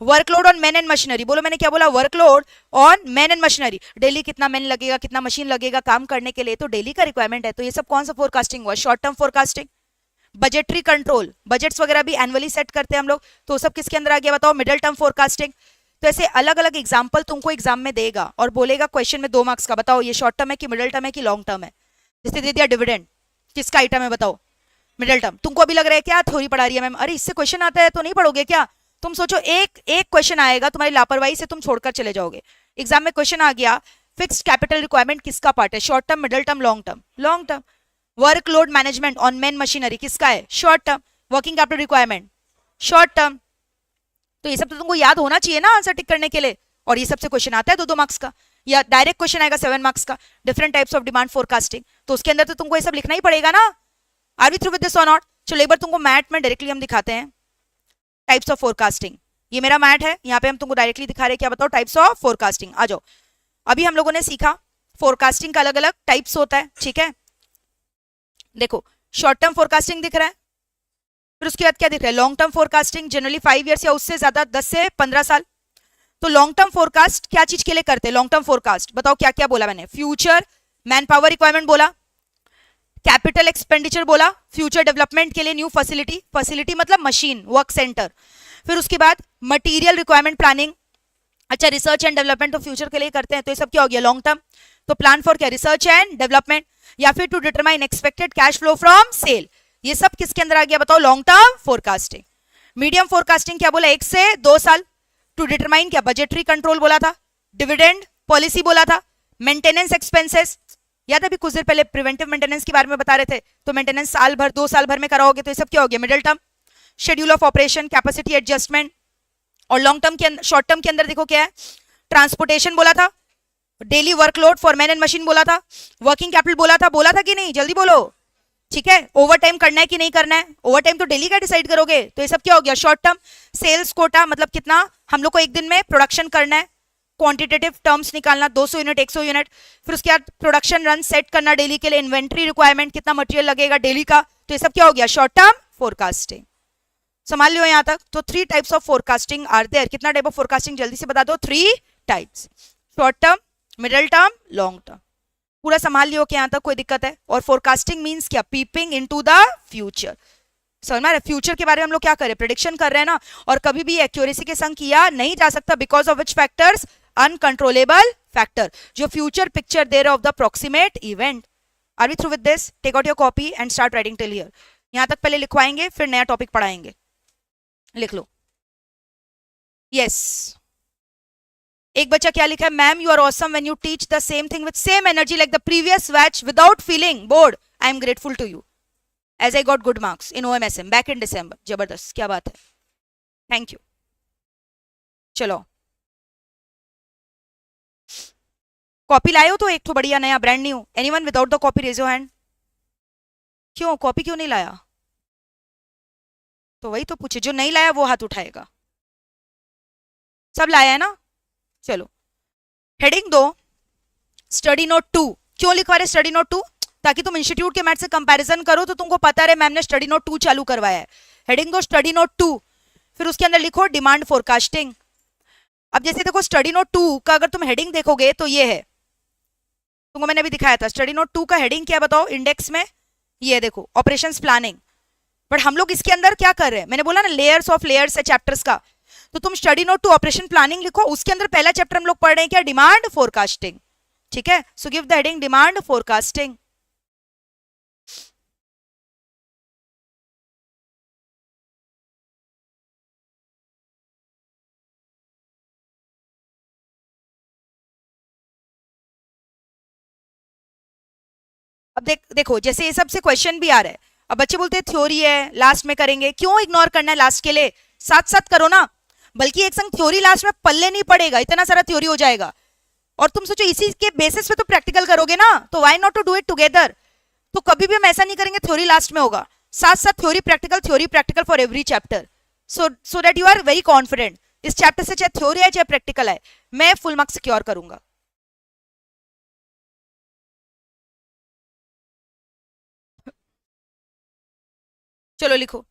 Workload on man and machinery, बोलो मैंने क्या बोला? Workload on man and machinery. Daily कितना मैन लगेगा, कितना मशीन लगेगा काम करने के लिए, तो डेली का रिक्वायरमेंट है. तो ये सब कौन सा फोरकास्टिंग हुआ? Short term forecasting. Budgetary control, budgets वगैरह भी एनुअली सेट करते हैं हम लोग, तो सब किसके अंदर आ गया बताओ? Middle term forecasting. तो ऐसे अलग अलग एग्जांपल तुमको एग्जाम में देगा और बोलेगा क्वेश्चन में 2 मार्क्स का, बताओ ये शॉर्ट टर्म है कि मिडिल टर्म है कि लॉन्ग टर्म है? जैसे दे दिया डिविडेंड, किसका आइटम है बताओ? Middle term. तुमको अभी लग रहा है क्या थ्योरी पढ़ा रही है मैम, अरे इससे क्वेश्चन आता है तो नहीं पढ़ोगे क्या? तुम सोचो एक क्वेश्चन आएगा, तुम्हारी लापरवाही से तुम छोड़कर चले जाओगे. एग्जाम में क्वेश्चन आ गया फिक्स्ड कैपिटल रिक्वायरमेंट किसका पार्ट है? Short term, middle term, long term? Long term. Workload management on main machinery किसका है? Short term. Working capital requirement short term. तो ये सब तो तुमको याद होना चाहिए ना आंसर टिक करने के लिए. और ये सबसे क्वेश्चन आता है 2-2 मार्क्स का, या डायरेक्ट क्वेश्चन आएगा 7 मार्क्स का, different types of demand forecasting. तो उसके अंदर तो तुमको ये सब लिखना ही पड़ेगा ना. Are we through with this और नॉट? चलो एक बार तुमको मैट में डायरेक्टली हम दिखाते हैं टाइप्स ऑफ फोरकास्टिंग. ये मेरा मैट है, यहाँ पे हम तुमको डायरेक्टली दिखा रहे हैं क्या बताओ? Types of forecasting. आ जाओ. अभी हम लोगों ने सीखा फोरकास्टिंग का अलग अलग टाइप्स होता है, ठीक है. देखो शॉर्ट टर्म फोरकास्टिंग दिख रहा है, फिर उसके बाद क्या दिख रहा है? Long term forecasting, generally 5 years या उससे ज्यादा, 10 से 15 साल. तो लॉन्ग टर्म फोरकास्ट क्या चीज के लिए करते हैं? लॉन्ग टर्म फोरकास्ट बताओ क्या क्या बोला मैंने? फ्यूचर मैन पावर रिक्वायरमेंट बोला, कैपिटल एक्सपेंडिचर बोला, फ्यूचर डेवलपमेंट के लिए न्यू फैसिलिटी, फैसिलिटी मतलब मशीन, वर्क सेंटर। फिर उसके बाद मटेरियल रिक्वायरमेंट प्लानिंग, अच्छा रिसर्च एंड डेवलपमेंट तो फ्यूचर के लिए करते हैं, तो ये सब क्या हो गया लॉन्ग टर्म। तो प्लान फॉर क्या, रिसर्च एंड डेवलपमेंट, या फिर to determine expected cash flow from sale, ये सब किसके अंदर आ गया बताओ, long term forecasting. Medium forecasting क्या बोला, 1 से 2 साल। टू डिटरमाइन क्या, बजटरी कंट्रोल बोला था, डिविडेंड पॉलिसी बोला था, मेंटेनेंस एक्सपेंसेस, याद है अभी कुछ देर पहले प्रिवेंटिव मेंटेनेंस के बारे में बता रहे थे, तो मेंटेनेंस साल भर 2 साल भर में कराओगे, तो ये सब क्या हो गया middle term. Schedule of operation, capacity adjustment, और लॉन्ग टर्म के अंदर, शॉर्ट टर्म के अंदर देखो क्या है, ट्रांसपोर्टेशन बोला था, daily workload for man and machine बोला था, वर्किंग कैपिटल बोला था कि नहीं, जल्दी बोलो, ठीक है। ओवर टाइम करना है कि नहीं करना है, ओवर टाइम तो डेली का डिसाइड करोगे, तो ये सब क्या हो गया शॉर्ट टर्म। सेल्स कोटा मतलब कितना हम लोग को एक दिन में प्रोडक्शन करना है, क्वांटिटेटिव टर्म्स निकालना, 200 यूनिट 100 यूनिट। फिर उसके बाद प्रोडक्शन रन सेट करना डेली के लिए, इन्वेंट्री रिक्वायरमेंट कितना मटेरियल लगेगा डेली का, तो ये सब क्या हो गया शॉर्ट टर्म फोरकास्टिंग। समझ लियो यहां तक। तो 3 types of forecasting are there. कितना टाइप ऑफ फोरकास्टिंग जल्दी से बता दो, 3 types, short term, middle term, long term. पूरा संभाल लियो कि यहां तक कोई दिक्कत है। और फोरकास्टिंग मींस क्या, पीपिंग इनटू द फ्यूचर। समझ में आ रहा है, फ्यूचर के बारे में हम लोग क्या कर रहे हैं, प्रेडिक्शन कर रहे हैं ना, और कभी भी एक्यूरेसी के संग किया नहीं जा सकता, because of which factors, uncontrollable factor, जो फ्यूचर पिक्चर दे रहे of the approximate event. Are we through with this? Take out your copy and start writing till here. यहां तक पहले लिखवाएंगे, फिर नया टॉपिक पढ़ाएंगे। लिख लो। यस एक बच्चा क्या लिखा है, ma'am you are awesome when you teach the same thing with same energy like the previous batch without feeling bored. I am grateful to you as I got good marks in OMSM back in December। जबरदस्त, क्या बात है, thank you. चलो copy लाए हो तो एक तो बढ़िया नया brand new. Anyone without the copy raise your hand. क्यों कॉपी क्यों नहीं लाया? तो वही तो पूछे, जो नहीं लाया वो हाथ उठाएगा। सब लाया है ना? चलो हेडिंग 2 स्टडी नोट 2। क्यों लिखवा रहे स्टडी नोट 2? ताकि तुम इंस्टीट्यूट के मैथ से कंपैरिजन करो तो तुमको पता रहे मैम ने स्टडी नोट 2 चालू करवाया है। हेडिंग 2 स्टडी नोट 2, फिर उसके अंदर लिखो डिमांड फोरकास्टिंग। अब जैसे देखो स्टडी नोट 2 का अगर तुम हेडिंग देखोगे तो ये है, तुमको मैंने अभी दिखाया था। स्टडी नोट 2 का हेडिंग क्या बताओ इंडेक्स में, ये देखो ऑपरेशंस प्लानिंग। बट हम लोग इसके अंदर क्या कर रहे हैं, मैंने बोला ना लेयर्स ऑफ लेयर्स है चैप्टर्स का। तो तुम स्टडी नोट 2 ऑपरेशन प्लानिंग लिखो, उसके अंदर पहला चैप्टर हम लोग पढ़ रहे हैं क्या, डिमांड फोरकास्टिंग। ठीक है, so give the heading demand forecasting. अब देखो जैसे ये सब से क्वेश्चन भी आ रहा है। अब बच्चे बोलते हैं थ्योरी है लास्ट में करेंगे, क्यों इग्नोर करना है लास्ट के लिए, साथ साथ करो ना। बल्कि एक संग थ्योरी लास्ट में पल्ले नहीं पड़ेगा, इतना सारा थ्योरी हो जाएगा। और तुम सोचो इसी के बेसिस पे तो प्रैक्टिकल करोगे ना, तो why not to do it together. तो कभी भी हम ऐसा नहीं करेंगे थ्योरी लास्ट में होगा, साथ साथ theory practical for every chapter, so that you are very confident. इस चैप्टर से चाहे थ्योरी है चाहे प्रैक्टिकल है, मैं फुल मार्क्स सिक्योर करूंगा। चलो लिखो।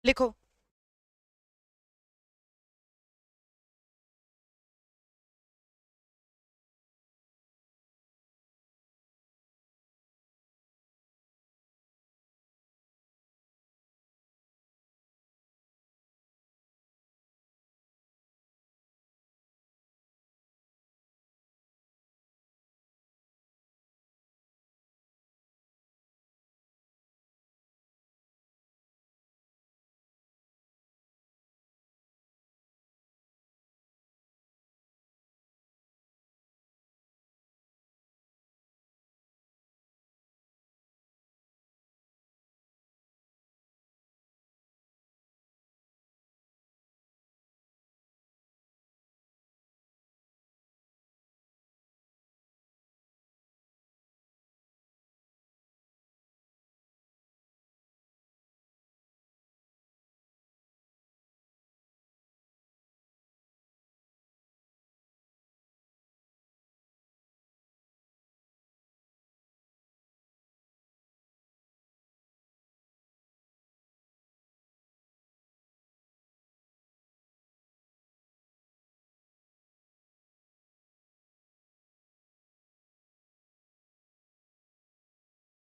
लिखो।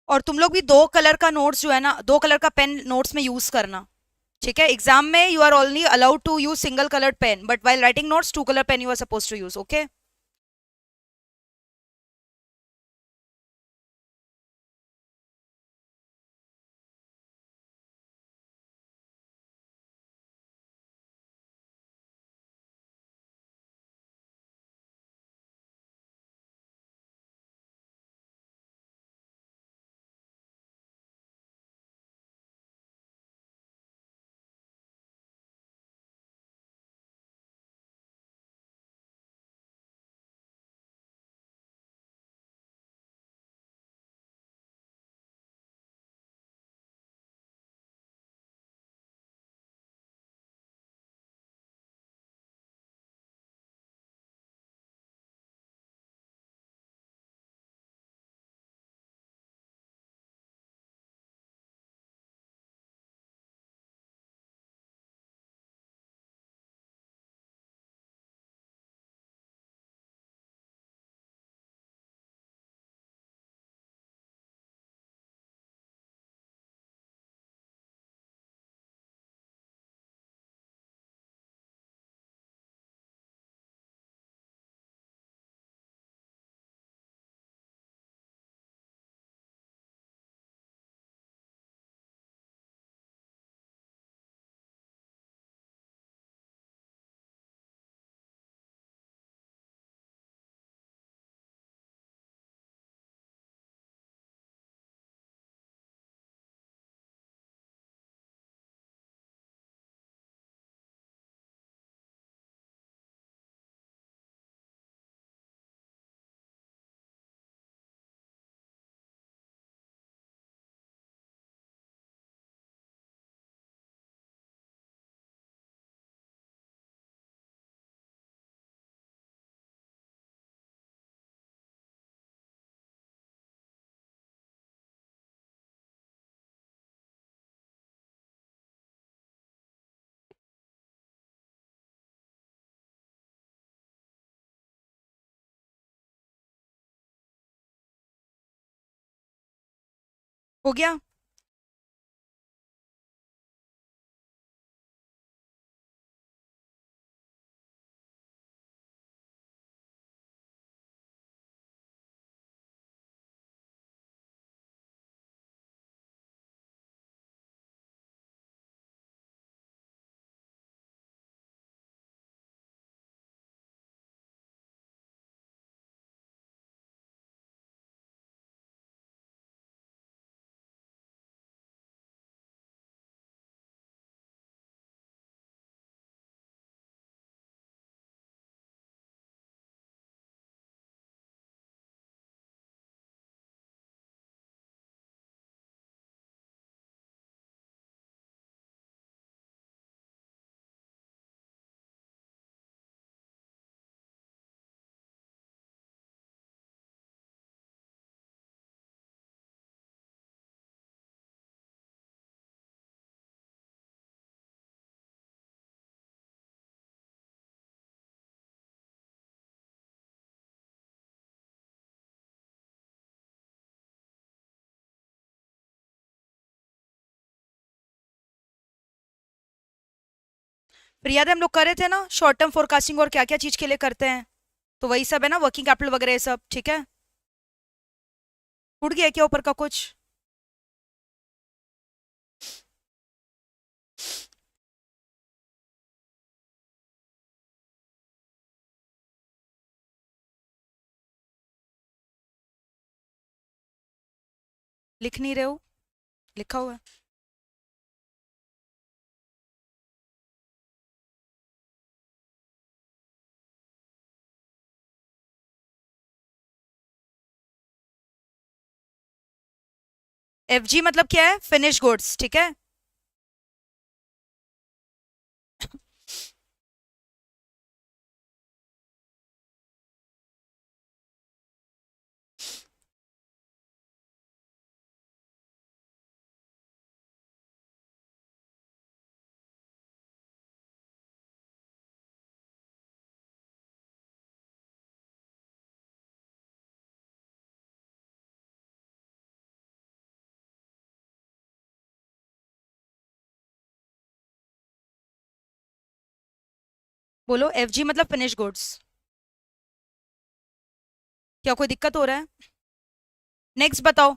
और तुम लोग भी दो कलर का नोट्स जो है ना, दो कलर का पेन नोट्स में यूज करना। ठीक है, एग्जाम में you are only allowed to use single coloured pen, but while writing notes two colour pen you are suppose to use. Okay. हो गया। फिर याद है हम लोग कर रहे थे ना शॉर्ट टर्म फोरकास्टिंग और क्या क्या चीज के लिए करते हैं, तो वही सब है ना, वर्किंग कैपिटल वगैरह ये सब, ठीक है। उड़ गया क्या ऊपर का कुछ? लिख नहीं रहे हो? लिखा हुआ है। एफ जी मतलब क्या है? फिनिश गुड्स, ठीक है। बोलो, एफ जी मतलब फिनिश गुड्स। क्या कोई दिक्कत हो रहा है? नेक्स्ट बताओ।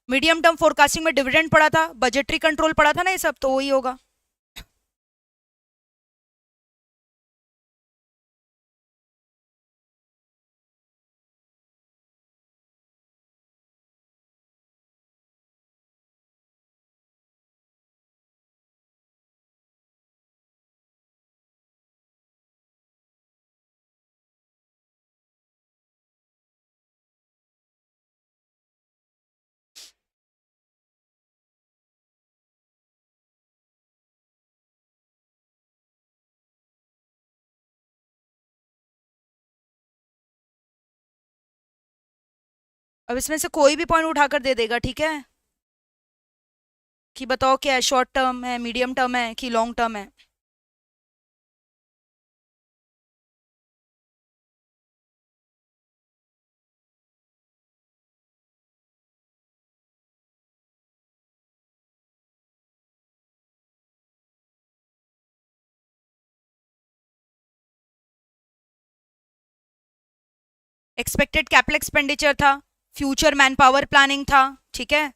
मीडियम टर्म फोरकास्टिंग में डिविडेंड पड़ा था, बजटरी कंट्रोल पड़ा था ना, ये सब तो वही होगा। अब इसमें से कोई भी पॉइंट उठाकर दे देगा, ठीक है। कि बताओ क्या है, शॉर्ट टर्म है, मीडियम टर्म है कि लॉन्ग टर्म है? एक्सपेक्टेड कैपिटल एक्सपेंडिचर था, फ्यूचर मैन पावर प्लानिंग था, ठीक है।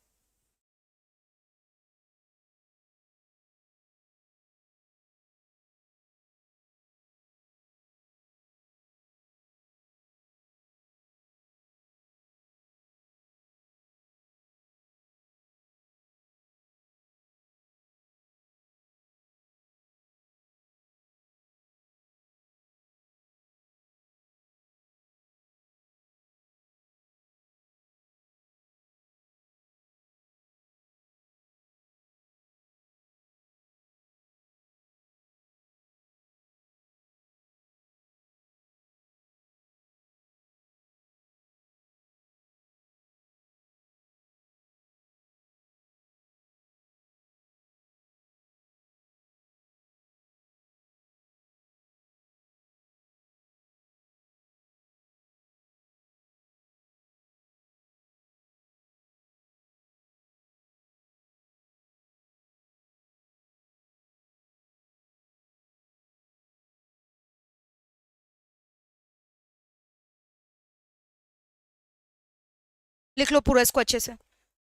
लिख लो पूरा इसको अच्छे से।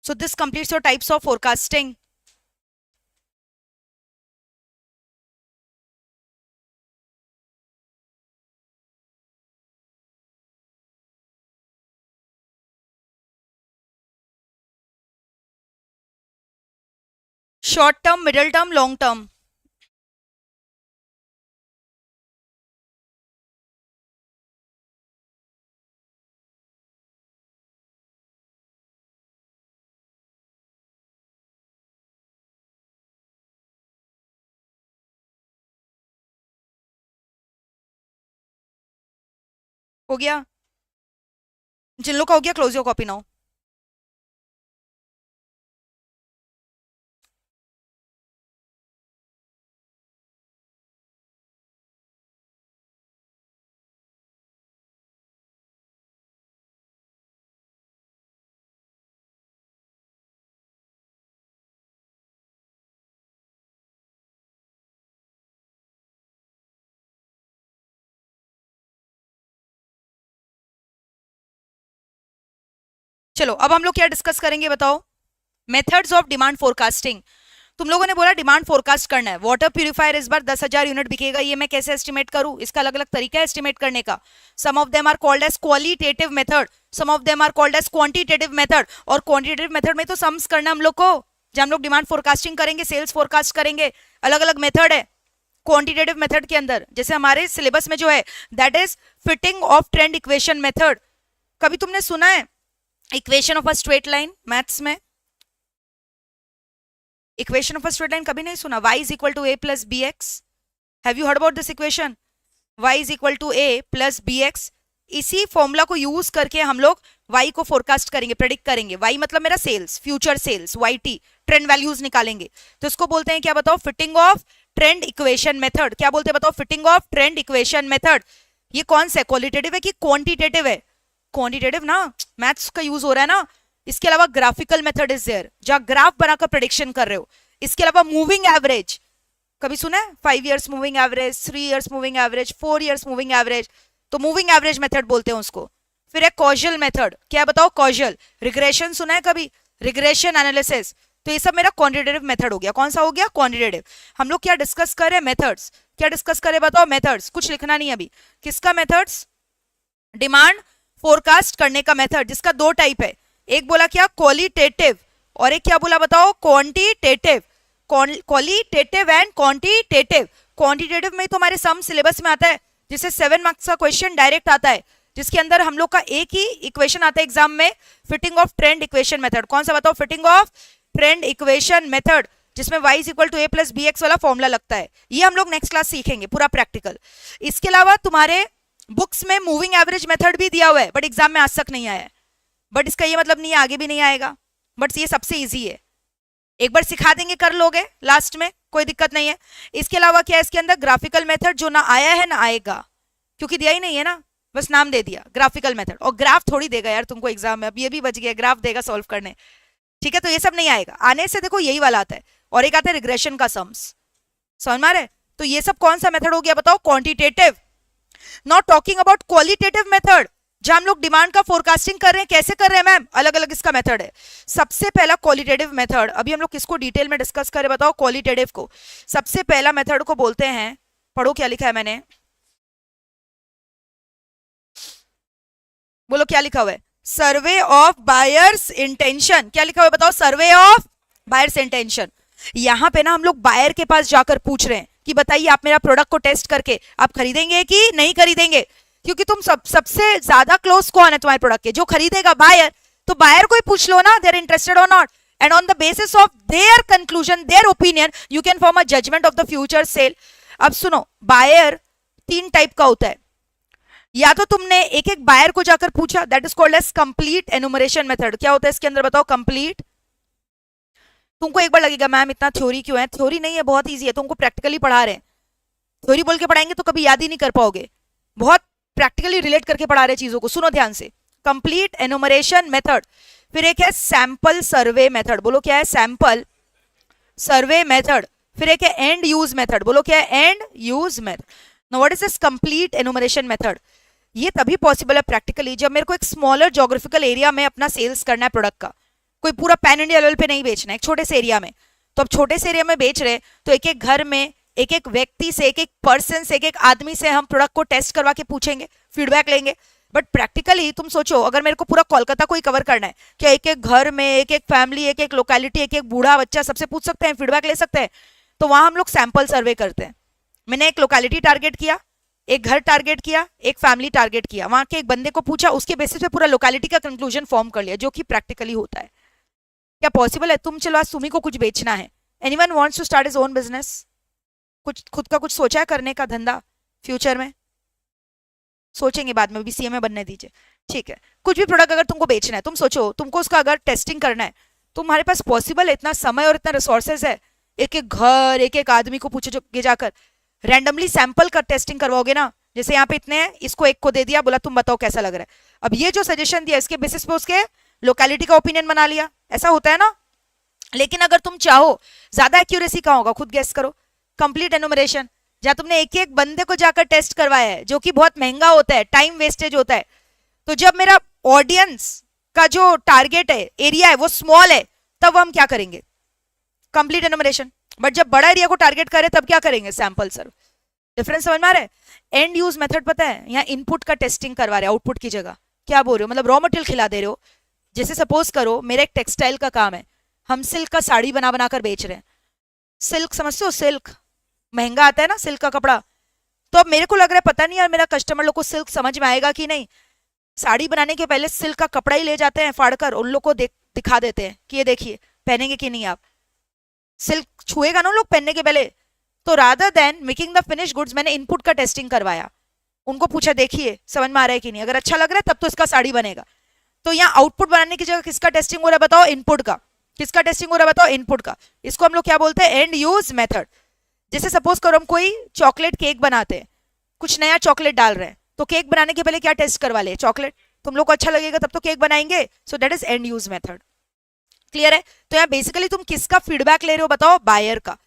So this completes your types of forecasting. Short term, middle term, long term. हो गया? जिन लोग का हो गया क्लोज योर कॉपी नाउ। चलो अब हम लोग क्या डिस्कस करेंगे बताओ, मेथड्स ऑफ डिमांड फोरकास्टिंग। तुम लोगों ने बोला डिमांड फोरकास्ट करना है, वाटर प्यूरिफायर इस बार 10,000 यूनिट बिकेगा, ये मैं कैसे एस्टिमेट करूं, इसका अलग अलग तरीका है एस्टिमेट करने का। Some of them are called as qualitative method, some of them are called as quantitative method. और क्वांटिटेटिव मेथड में तो सम्स करना हम लोग को, जब हम लोग डिमांड फोरकास्टिंग करेंगे, सेल्स फोरकास्ट करेंगे, अलग अलग मेथड है। क्वांटिटेटिव मेथड के अंदर जैसे हमारे सिलेबस में जो है that is fitting of trend equation method. कभी तुमने सुना है equation of a straight line maths में? Equation of a straight line कभी नहीं सुना? y is equal to A plus B X, have you heard about this equation? y is equal to A plus B X. इसी formula को use करके हम लोग y को फोरकास्ट करेंगे, प्रेडिक्ट करेंगे। y मतलब मेरा sales, future sales, YT, trend values निकालेंगे। तो इसको बोलते हैं क्या बताओ, fitting of trend equation method. क्या बोलते हैं बताओ, fitting of trend equation method. ये कौन सा है, क्वालिटेटिव है कि क्वांटिटेटिव है? क्वांटिटेटिव ना, मैथ्स का यूज हो रहा है ना। इसके अलावा ग्राफिकल मेथड इज देयर, जहां ग्राफ बनाकर प्रेडिक्शन कर रहे हो। इसके अलावा मूविंग एवरेज, कभी सुना है? 5 years moving average, 3 years moving average, 4 years moving average, तो मूविंग एवरेज मेथड बोलते हैं उसको। फिर है कॉजल मेथड, क्या बताओ, कॉजल। रिग्रेशन सुना है कभी, रिग्रेशन एनालिसिस। तो ये सब मेरा क्वांटिटेटिव मेथड हो गया। कौन सा हो गया, क्वांटिटेटिव। हम लोग क्या डिस्कस कर रहे हैं, मेथड्स। क्या डिस्कस करें बताओ, मेथड्स। कुछ लिखना नहीं अभी, किसका मेथड्स, डिमांड फोरकास्ट करने का मेथड, जिसका 2 टाइप है। एक बोला क्या, क्वालिटेटिव, और एक क्या बोला बताओ, quantitative. Qualitative and quantitative. Quantitative में तो हमारे सम सिलेबस में आता है, जिससे 7 मार्क्स का क्वेश्चन डायरेक्ट आता है, जिसके अंदर हम लोग का एक ही इक्वेशन आता है एग्जाम में, fitting of trend equation method. कौन सा बताओ, fitting of trend equation method, जिसमें y is equal to A plus B X वाला फॉर्मूला लगता है। ये हम लोग नेक्स्ट क्लास सीखेंगे पूरा प्रैक्टिकल। इसके अलावा तुम्हारे बुक्स में मूविंग एवरेज मेथड भी दिया हुआ है, बट एग्जाम में आज तक नहीं आया है। बट इसका ये मतलब नहीं है आगे भी नहीं आएगा, बट ये सबसे इजी है, एक बार सिखा देंगे, कर लोगे लास्ट में, कोई दिक्कत नहीं है। इसके अलावा क्या है इसके अंदर, ग्राफिकल मेथड, जो ना आया है ना आएगा, क्योंकि दिया ही नहीं है ना, बस नाम दे दिया ग्राफिकल मेथड। और ग्राफ थोड़ी देगा यार तुमको एग्जाम में, अब ये भी बच गया, ग्राफ देगा सॉल्व करने, ठीक है। तो ये सब नहीं आएगा, आने से देखो यही वाला आता है। और एक आता है रिग्रेशन का सम्स, समझ में आ रहा है? तो ये सब कौन सा मेथड हो गया बताओ, quantitative. Not talking about qualitative method, जहां हम लोग डिमांड का फोरकास्टिंग कर रहे हैं। कैसे कर रहे हैं मैम, अलग अलग इसका मेथड है। सबसे पहला क्वालिटेटिव मेथड, अभी हम लोग किसको डिटेल में डिस्कस करें बताओ, क्वालिटेटिव को। सबसे पहला मेथड को बोलते हैं, पढ़ो क्या लिखा है मैंने, बोलो क्या लिखा हुआ है, सर्वे ऑफ बायर्स इंटेंशन। क्या लिखा हुआ है बताओ, सर्वे ऑफ बायर्स इंटेंशन। यहां पे ना हम लोग बायर के पास जाकर पूछ रहे हैं कि बताइए आप मेरा प्रोडक्ट को टेस्ट करके आप खरीदेंगे कि नहीं खरीदेंगे, क्योंकि तुम सबसे ज्यादा क्लोज कौन है तुम्हारे प्रोडक्ट के, जो खरीदेगा, बायर। तो बायर को ही पूछ लो ना, दे आर इंटरेस्टेड और not, and on the basis of their conclusion, their opinion, you can form a judgement of the future sale. अब सुनो, बायर 3 टाइप का होता है। या तो तुमने एक एक बायर को जाकर पूछा, that is called as complete enumeration method. क्या होता है इसके अंदर बताओ, कंप्लीट। तुमको एक बार लगेगा मैम इतना थ्योरी क्यों है, थ्योरी नहीं है, बहुत इजी है, तुमको प्रैक्टिकली पढ़ा रहे हैं। थ्योरी बोल के पढ़ाएंगे तो कभी याद ही नहीं कर पाओगे, बहुत प्रैक्टिकली रिलेट करके पढ़ा रहे चीजों को, सुनो ध्यान से। कंप्लीट एनुमरेशन मेथड, फिर एक है सैंपल सर्वे मेथड, बोलो क्या है, सैंपल सर्वे मेथड। फिर एक है एंड यूज मेथड, बोलो क्या है, and use method. Now what is this complete enumeration method? ये तभी पॉसिबल है प्रैक्टिकली जब मेरे को एक स्मॉलर ज्योग्राफिकल एरिया में अपना सेल्स करना है प्रोडक्ट का, कोई पूरा पैन इंडिया लेवल पे नहीं बेचना है, एक छोटे से एरिया में। तो अब छोटे से एरिया में बेच रहे तो एक एक घर में, एक एक व्यक्ति से, एक एक पर्सन से, एक एक आदमी से हम प्रोडक्ट को टेस्ट करवा के पूछेंगे, फीडबैक लेंगे। बट प्रैक्टिकली तुम सोचो, अगर मेरे को पूरा कोलकाता को ही कवर करना है, क्या एक एक घर में, एक एक फैमिली, एक एक लोकेलिटी, एक एक बूढ़ा बच्चा, सबसे पूछ सकते हैं, फीडबैक ले सकते हैं? तो वहां हम लोग सैंपल सर्वे करते हैं। मैंने एक लोकेलिटी टारगेट किया, एक घर टारगेट किया, एक फैमिली टारगेट किया, वहां के एक बंदे को पूछा, उसके बेसिस पे पूरा लोकेलिटी का कंक्लूजन फॉर्म कर लिया, जो कि प्रैक्टिकली होता है। क्या पॉसिबल है? तुम चलो आज तुम्ही को कुछ बेचना है, anyone wants to start his own business, कुछ खुद का कुछ सोचा है करने का धंधा फ्यूचर में? सोचेंगे बाद में, बीसीए में बनने दीजिए, ठीक है। कुछ भी प्रोडक्ट अगर तुमको बेचना है, तुम सोचो तुमको उसका अगर टेस्टिंग करना है, तुम्हारे पास पॉसिबल है, इतना समय और इतना रिसोर्सेज है, एक एक घर, एक एक आदमी को पूछोगे जाकर, रैंडमली सैंपल का टेस्टिंग करवाओगे ना, जैसे यहाँ पे इतने हैं, इसको एक को दे दिया, बोला तुम बताओ कैसा लग रहा है। अब ये जो सजेशन दिया, इसके बेसिस पे उसके लोकेलिटी का ओपिनियन बना लिया, ऐसा होता है ना। लेकिन अगर तुम चाहो, ज्यादा एक्यूरेसी कहाँ होगा, खुद गेस करो। कंप्लीट एनुमरेशन, जहां तुमने एक एक बंदे को जाकर टेस्ट करवाया है, जो कि बहुत महंगा होता है, टाइम वेस्टेज होता है। तो जब मेरा ऑडियंस का जो टारगेट है, एरिया है, वो स्मॉल है, तब हम क्या करेंगे, कंप्लीट एनुमरेशन। बट जब बड़ा एरिया को टारगेट करे तब क्या करेंगे, सैंपल सर्व। डिफरेंस समझ में आ रहा है? एंड यूज मेथड पता है, यहाँ इनपुट का टेस्टिंग करवा रहे हैं आउटपुट की जगह। क्या बोल रहे हो, मतलब रॉ मटेरियल खिला दे रहे हो। जैसे सपोज करो मेरा एक टेक्सटाइल का काम है, हम सिल्क का साड़ी बना बना कर बेच रहे हैं। सिल्क समझते हो, सिल्क महंगा आता है ना सिल्क का कपड़ा। तो अब मेरे को लग रहा है पता नहीं यार मेरा कस्टमर लोग को सिल्क समझ में आएगा कि नहीं, साड़ी बनाने के पहले सिल्क का कपड़ा ही ले जाते हैं फाड़कर, उन लोग को दिखा देते हैं कि ये देखिए पहनेंगे कि नहीं, आप सिल्क छुएगा ना लोग पहनने के पहले। तो rather than making the finish goods, मैंने इनपुट का टेस्टिंग करवाया, उनको पूछा देखिए समझ में आ रहा है कि नहीं, अगर अच्छा लग रहा है तब तो इसका साड़ी बनेगा। तो यहाँ आउटपुट बनाने की जगह किसका टेस्टिंग हो रहा है बताओ, इनपुट का। किसका टेस्टिंग हो रहा है बताओ, इनपुट का। इसको हम लोग क्या बोलते हैं, एंड यूज मेथड। जैसे सपोज करो हम कोई चॉकलेट केक बनाते हैं, कुछ नया चॉकलेट डाल रहे हैं, तो केक बनाने के पहले क्या टेस्ट करवा ले, चॉकलेट। तुम लोग को अच्छा लगेगा तब तो केक बनाएंगे। सो that is and use method. Clear है? तो यहाँ बेसिकली तुम किसका फीडबैक ले रहे हो बताओ, बायर का।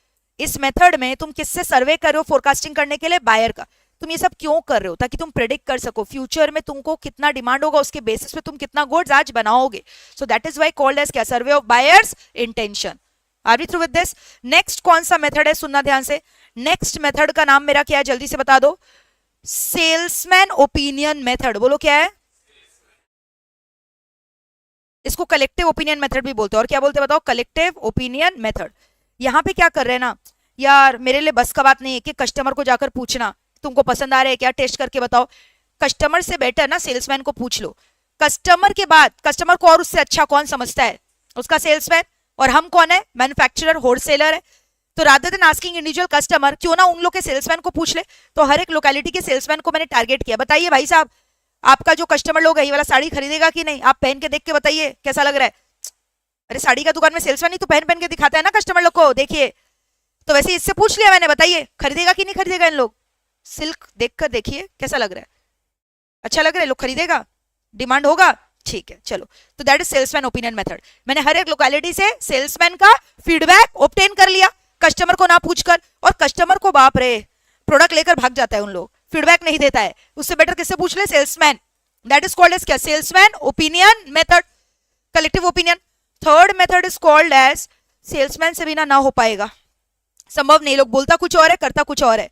इस मेथड में तुम किससे सर्वे कर रहे हो फोरकास्टिंग करने के लिए, बायर का। तुम ये सब क्यों कर रहे हो, ताकि तुम प्रेडिक्ट कर सको फ्यूचर में तुमको कितना डिमांड होगा, उसके बेसिस पे तुम कितना गुड्स आज बनाओगे। So that is why called as क्या, survey of buyers intention. Are we through with this? Next कौन सा मेथड है, सुनना ध्यान से। नेक्स्ट मेथड का नाम मेरा क्या है, जल्दी से बता दो, सेल्समैन ओपिनियन मेथड। बोलो क्या है? इसको कलेक्टिव ओपिनियन मेथड भी बोलते हैं। और क्या बोलते हैं बताओ, कलेक्टिव ओपिनियन मेथड। यहाँ पे क्या कर रहे हैं ना यार, मेरे लिए बस का बात नहीं है कि कस्टमर को जाकर पूछना तुमको पसंद आ रहा है क्या, टेस्ट करके बताओ। कस्टमर से बेटर ना सेल्समैन को पूछ लो। कस्टमर के बाद कस्टमर को और उससे अच्छा कौन समझता है, उसका सेल्समैन। और हम कौन है, मैन्युफैक्चरर, होलसेलर है। तो rather than asking individual customer, क्यों ना उन लोग के सेल्समैन को पूछ ले। तो हर एक लोकेलिटी के सेल्समैन को मैंने टारगेट किया, बताइए भाई साहब आपका जो कस्टमर लोग है ये वाला साड़ी खरीदेगा कि नहीं, आप पहन के देख के बताइए कैसा लग रहा है। अरे साड़ी का दुकान में सेल्समैन ही तो पहन पहन के दिखाता है ना कस्टमर लोग को, देखिए। तो वैसे इससे पूछ लिया मैंने, बताइए खरीदेगा कि नहीं खरीदेगा इन लोग। सिल्क देखकर देखिए कैसा लग रहा है, अच्छा लग रहा है, लोग खरीदेगा, डिमांड होगा, ठीक है चलो। तो that is salesman opinion method. मैंने हर एक लोकेलिटी से सेल्समैन का फीडबैक ऑब्टेन कर लिया, कस्टमर को ना पूछकर। और कस्टमर को बाप रे प्रोडक्ट लेकर भाग जाता है, उन लोग फीडबैक नहीं देता है, उससे बेटर किससे पूछ ले, salesman. That is called as क्या, salesman opinion method, collective opinion. Third method is called as, salesman से बिना ना हो पाएगा, संभव नहीं, लोग बोलता कुछ और है करता कुछ और है।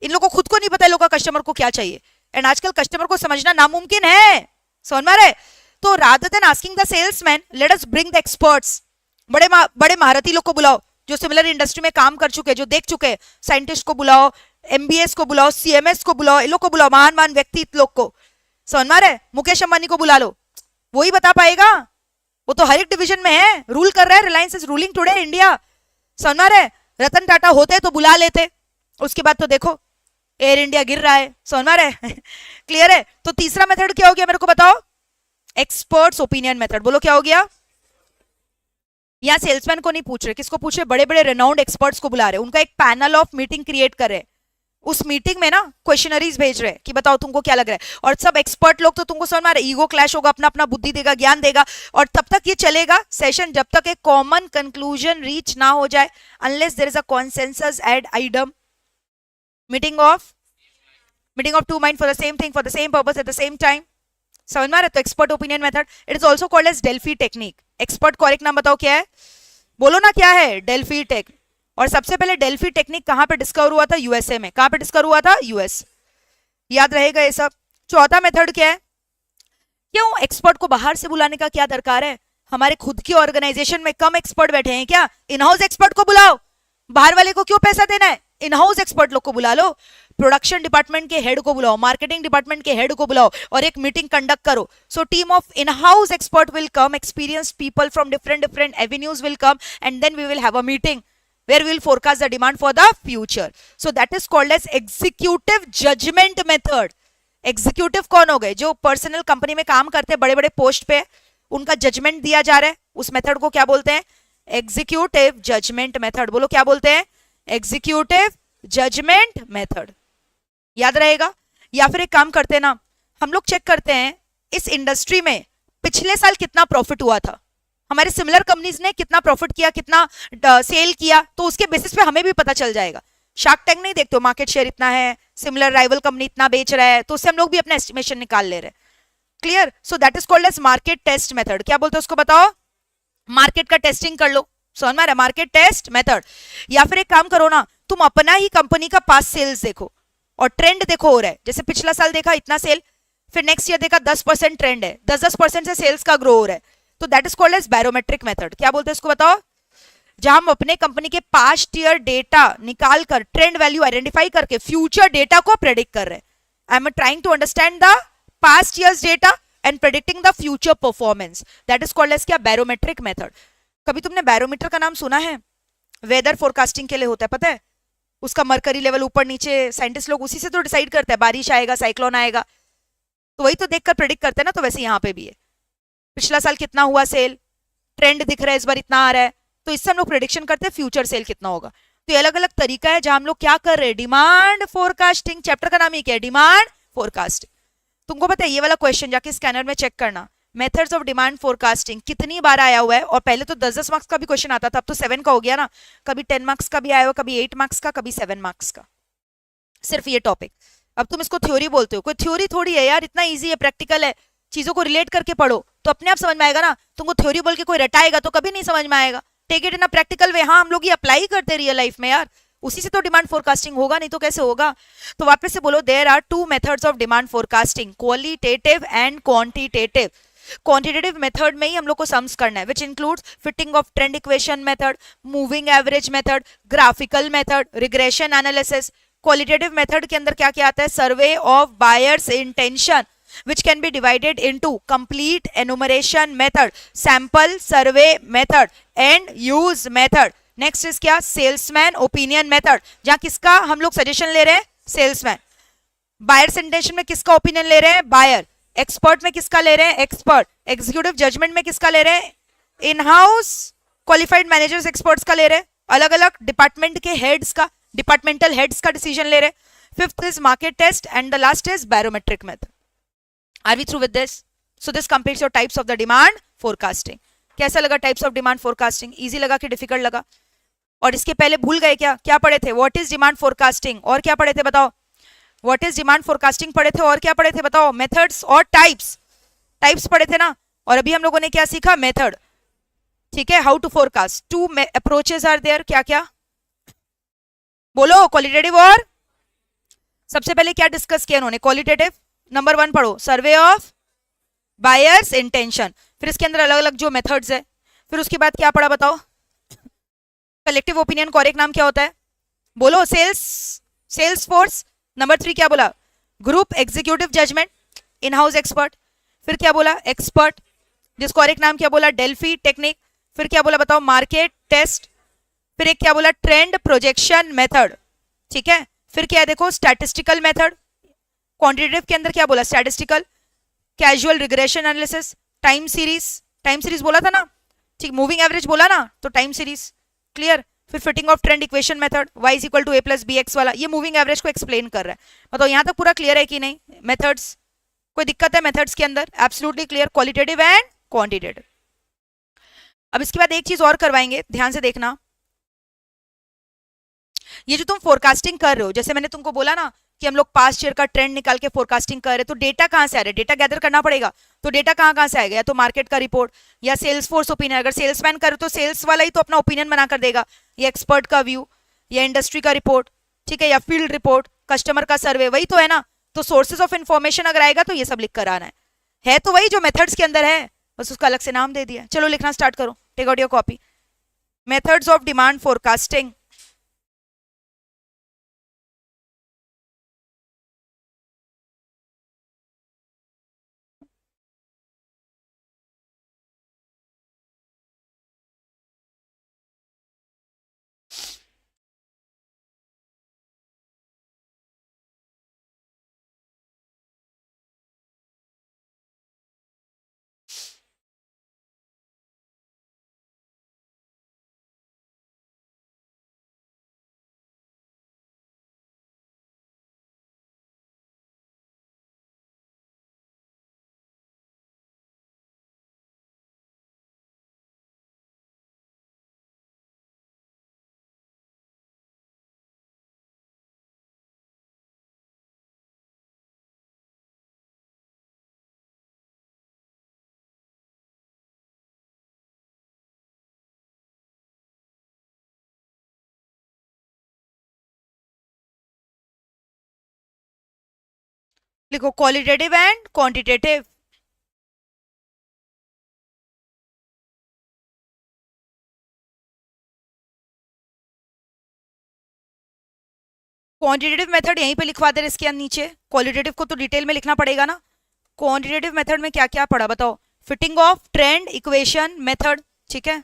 इन लोगों को खुद को नहीं पता है लोगों का कस्टमर को क्या चाहिए, एंड आजकल कस्टमर को समझना नामुमकिन है, समझ में आ रहा है? तो rather than asking the salesman, let us bring the experts. बड़े महारथी लोग को बुलाओ जो सिमिलर इंडस्ट्री में काम कर चुके, जो देख चुके, साइंटिस्ट को बुलाओ, एमबीएस को बुलाओ, सीएमएस को बुलाओ, इन लोग को बुलाओ, महान महान व्यक्ति लोग को। समझ में आ रहा है? मुकेश अंबानी को बुला लो, वही बता पाएगा, वो तो हर एक डिवीजन में है, रूल कर रहा है, Reliance is ruling today India. समझ में आ रहा है? रतन टाटा होते तो बुला लेते, उसके बाद तो देखो एयर इंडिया गिर रहा है। समझ में आ रहा है? क्लियर है? तो तीसरा मेथड क्या हो गया मेरे को बताओ, एक्सपर्ट्स ओपिनियन मेथड। बोलो क्या हो गया? यहाँ सेल्समैन को नहीं पूछ रहे, किसको पूछ रहे, बड़े बड़े रेनाउंड एक्सपर्ट्स को बुला रहे, उनका एक पैनल ऑफ मीटिंग क्रिएट कर रहे, उस मीटिंग में ना क्वेश्चनरीज भेज रहे कि बताओ तुमको क्या लग रहा है। और सब एक्सपर्ट लोग तो तुमको समझ में आ रहा है, ईगो क्लैश होगा, अपना अपना बुद्धि देगा, ज्ञान देगा, और तब तक ये चलेगा सेशन जब तक एक कॉमन कंक्लूजन रीच ना हो जाए, unless there is a consensus ad idem. Meeting of two mind for the same thing, for the same purpose, at the same time. समझ में आ रहा है? तो expert opinion method, it is also called as Delphi technique. Expert को और एक नाम बताओ क्या है, बोलो ना क्या है, डेल्फी टेक। और सबसे पहले डेल्फी टेक्निक कहां पे डिस्कवर हुआ था, यूएसए में। कहां पे डिस्कवर हुआ था, यूएस। याद रहेगा ये सब। चौथा मेथड क्या है, क्यों एक्सपर्ट को बाहर से बुलाने का क्या दरकार है, हमारे खुद की ऑर्गेनाइजेशन में कम एक्सपर्ट बैठे हैं क्या, इन हाउस एक्सपर्ट को बुलाओ, बाहर वाले को क्यों पैसा देना है, इन हाउस एक्सपर्ट लोग को बुला लो। प्रोडक्शन डिपार्टमेंट के हेड को बुलाओ, मार्केटिंग डिपार्टमेंट के हेड को बुलाओ और एक मीटिंग कंडक्ट करो। So team of in house expert will come, experienced people from different avenues will come, and then we will have a meeting where we will forecast the demand for the future. So that is called as executive judgment method. Executive कौन हो गए, जो personal company में काम करते हैं, बड़े बड़े पोस्ट पे, उनका जजमेंट दिया जा रहा है, उस मेथड को क्या बोलते हैं, एग्जीक्यूटिव जजमेंट मेथड। बोलो क्या बोलते हैं, एग्जीक्यूटिव जजमेंट मेथड। याद रहेगा? या फिर एक काम करते हैं ना, हम लोग चेक करते हैं इस इंडस्ट्री में पिछले साल कितना प्रॉफिट हुआ था, हमारे सिमिलर कंपनीज ने कितना प्रॉफिट किया, कितना सेल किया, तो उसके बेसिस पे हमें भी पता चल जाएगा। शार्क टैंक नहीं देखते हो, मार्केट शेयर इतना है, सिमिलर राइवल कंपनी इतना बेच रहा है, तो उससे हम लोग भी अपना एस्टिमेशन निकाल ले रहे हैं। Clear? So that is called as market test method. क्या बोलते हैं उसको बताओ? मार्केट का टेस्टिंग कर लो. समझ में आ रहा है? Market test method. या फिर एक काम करो ना, तुम अपना ही कंपनी का पास्ट सेल्स देखो और ट्रेंड देखो हो रहा है. जैसे पिछला साल देखा इतना सेल, फिर नेक्स्ट ईयर देखा 10% ट्रेंड है, 10% से सेल्स का ग्रो हो रहा है, तो that is called as barometric method. क्या बोलते हैं इसको बताओ? जहां हम अपने कंपनी के पास्ट ईयर डेटा निकाल कर ट्रेंड वैल्यू आइडेंटिफाई करके फ्यूचर डेटा को प्रेडिक्ट कर रहे हैं. I am trying to understand the past years data and predicting the future performance. That is called as क्या? Barometric method. कभी तुमने बैरोमीटर का नाम सुना है? वेदर फोरकास्टिंग के लिए होता है, पता है? उसका मरकरी लेवल ऊपर नीचे, साइंटिस्ट लोग उसी से तो डिसाइड करते हैं बारिश आएगा, साइक्लोन आएगा, तो वही तो देखकर प्रेडिक्ट करते हैं ना. तो वैसे यहाँ पे भी है, पिछला साल कितना हुआ सेल, ट्रेंड दिख रहा है इस बार इतना आ रहा है, तो इससे हम लोग प्रेडिक्शन करते हैं फ्यूचर सेल कितना होगा. तो ये अलग अलग तरीका है जहां हम लोग क्या कर रहे हैं, डिमांड फोरकास्टिंग. चैप्टर का नाम ही क्या है? Demand forecasting. तुमको पता है ये वाला क्वेश्चन जाके स्कैनर में चेक करना, मेथड्स ऑफ डिमांड फोरकास्टिंग कितनी बार आया हुआ है. और पहले तो 10-10 मार्क्स का भी क्वेश्चन आता था, अब तो 7 का हो गया ना. कभी 10 मार्क्स का भी आया हुआ, कभी 8 मार्क्स का, कभी 7 मार्क्स का, सिर्फ ये टॉपिक. अब तुम इसको थ्योरी बोलते हो, कोई थ्योरी थोड़ी है यार, इतना इजी है, प्रैक्टिकल है. चीजों को रिलेट करके पढ़ो तो अपने आप समझ में आएगा ना. तुमको थ्योरी बोल के कोई रटाएगा तो कभी नहीं समझ में आएगा. Take it in a practical way. हाँ, हम लोग ये अप्लाई करते रियल लाइफ में यार, उसी से तो डिमांड फोरकास्टिंग होगा, नहीं तो कैसे होगा. तो वापस से बोलो, there are two methods of demand forecasting, qualitative and quantitative. Quantitative method में ही हम लोग को सम्स करना है, which includes fitting of trend equation method, moving average method, graphical method, regression analysis. Qualitative method के अंदर क्या क्या आता है? Survey of buyers intention which can be divided into complete enumeration method, sample survey method and use method. Next is क्या? Salesman opinion method, जहां किसका हम लोग सजेशन ले रहे हैं? सेल्समैन. बायर्स इंटेंशन में किसका ओपिनियन ले रहे हैं? बायर. एक्सपर्ट में किसका ले रहे हैं? एक्सपर्ट. एग्जीक्यूटिव जजमेंट में किसका ले रहे हैं? In house qualified managers experts का ले रहे हैं. अलग अलग डिपार्टमेंट के हेड्स का, डिपार्टमेंटल हेड्स का डिसीजन ले रहे हैं. Fifth is market test and the last is barometric method. Are we through with this? So this completes your types of the demand forecasting. कैसा लगा types of demand forecasting? Easy लगा कि difficult लगा? और इसके पहले भूल गए क्या? क्या पढ़े थे? व्हाट इज डिमांड फोरकास्टिंग, और क्या पढ़े थे बताओ? व्हाट इज डिमांड फोरकास्टिंग पढ़े थे, और क्या पढ़े थे बताओ? मेथड्स और टाइप्स. टाइप्स पढ़े थे ना. और अभी हम लोगों ने क्या सीखा? मेथड. ठीक है. How to forecast. Two approaches are there. क्या क्या बोलो? क्वालिटेटिव और सबसे पहले क्या डिस्कस किया उन्होंने? क्वालिटेटिव. नंबर 1 पढ़ो, सर्वे ऑफ बायर्स इंटेंशन. फिर इसके अंदर अलग अलग जो मेथड्स है. फिर उसके बाद क्या पढ़ा बताओ? कलेक्टिव ओपिनियन का और एक नाम क्या होता है? बोलो. Sales force. नंबर 3 क्या बोला? Group executive judgement, in house expert. फिर क्या बोला? एक्सपर्ट, जिसको और एक नाम क्या बोला? Delphi technique. फिर क्या बोला बताओ? Market test. फिर एक क्या बोला? Trend projection method. ठीक है. फिर क्या है देखो? Statistical method. क्वांटिटेटिव के अंदर क्या बोला? Statistical. Casual regression analysis. Time series. Time series बोला था ना. ठीक. मूविंग एवरेज बोला ना, तो टाइम सीरीज. क्लियर. फिर fitting of trend equation method, y is equal to a plus B X वाला. ये मूविंग एवरेज को एक्सप्लेन कर रहा है. बताओ यहां तक पूरा क्लियर है कि नहीं? मेथड्स कोई दिक्कत है मेथड्स के अंदर? Absolutely clear. Qualitative and quantitative. अब इसके बाद एक चीज और करवाएंगे, ध्यान से देखना. ये जो तुम फोरकास्टिंग कर रहे हो, जैसे मैंने तुमको बोला ना कि हम लोग पास्ट ईयर का ट्रेंड निकाल के फोरकास्टिंग कर रहे हैं, तो डेटा कहां से आ रहा है? डेटा गैदर करना पड़ेगा. तो डेटा कहां कहां से आएगा? या तो मार्केट का रिपोर्ट, या सेल्स फोर्स ओपिनियन. अगर सेल्समैन करे तो सेल्स वाला ही तो अपना ओपिनियन बना कर देगा, या एक्सपर्ट का व्यू, या इंडस्ट्री का रिपोर्ट. ठीक है. या फील्ड रिपोर्ट, कस्टमर का सर्वे, वही तो है ना. तो सोर्सेज ऑफ इन्फॉर्मेशन अगर आएगा तो ये सब लिख कर आना है तो वही जो मेथड्स के अंदर है, बस उसका अलग से नाम दे दिया. चलो लिखना स्टार्ट करो. Take out your copy. Methods of demand forecasting. लिखो qualitative and quantitative. Quantitative method यहीं पे लिखवा दे इसके नीचे, क्वालिटेटिव को तो डिटेल में लिखना पड़ेगा ना। क्वांटिटेटिव मेथड में क्या क्या पढ़ा बताओ? Fitting of trend equation method, ठीक है।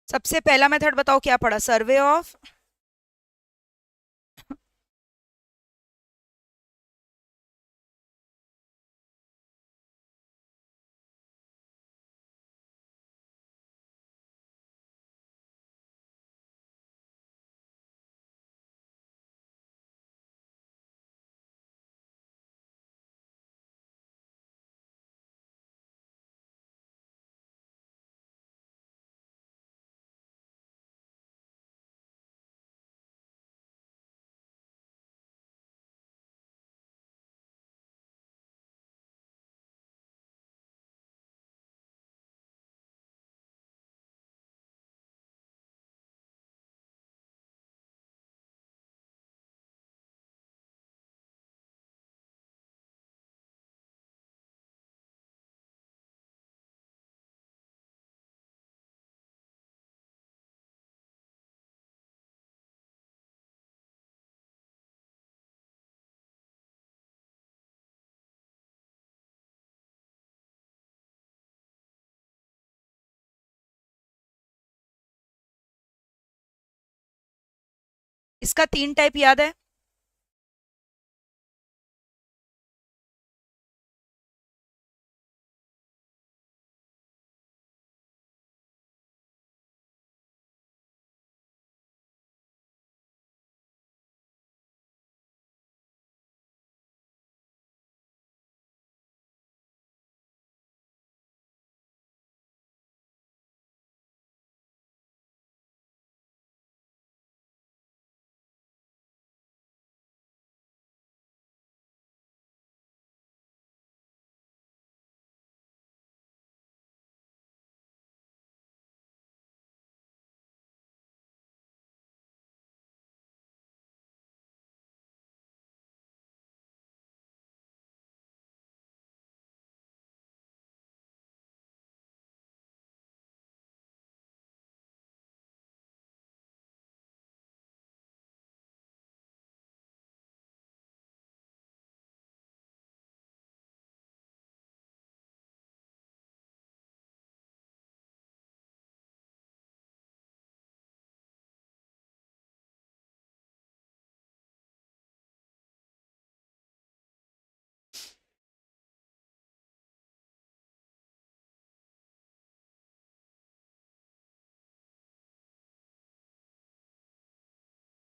सबसे पहला मेथड बताओ क्या पढ़ा? सर्वे ऑफ, इसका 3 टाइप याद है?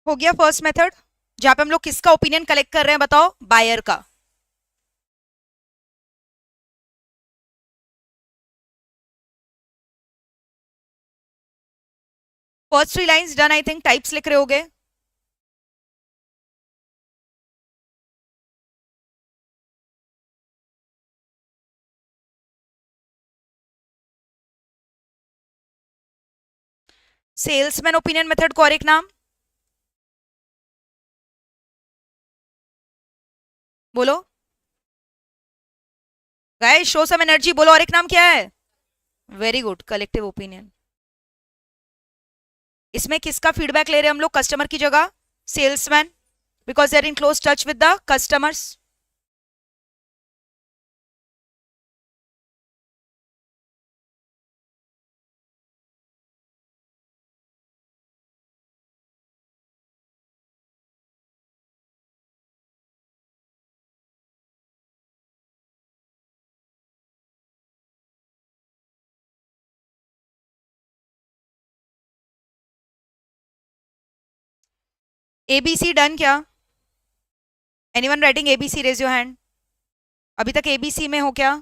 हो गया फर्स्ट मेथड, जहां पे हम लोग किसका ओपिनियन कलेक्ट कर रहे हैं बताओ? बायर का। First 3 lines done, I think types लिख रहे होगे। सेल्समैन ओपिनियन मेथड को और एक नाम बोलो। गाइस शो सम एनर्जी, बोलो और एक नाम क्या है? Very good, collective opinion. इसमें किसका फीडबैक ले रहे हैं हम लोग कस्टमर की जगह? Salesman, because they are in close touch with the customers. ABC done क्या? Anyone writing ABC, raise your hand. अभी तक एबीसी में हो क्या?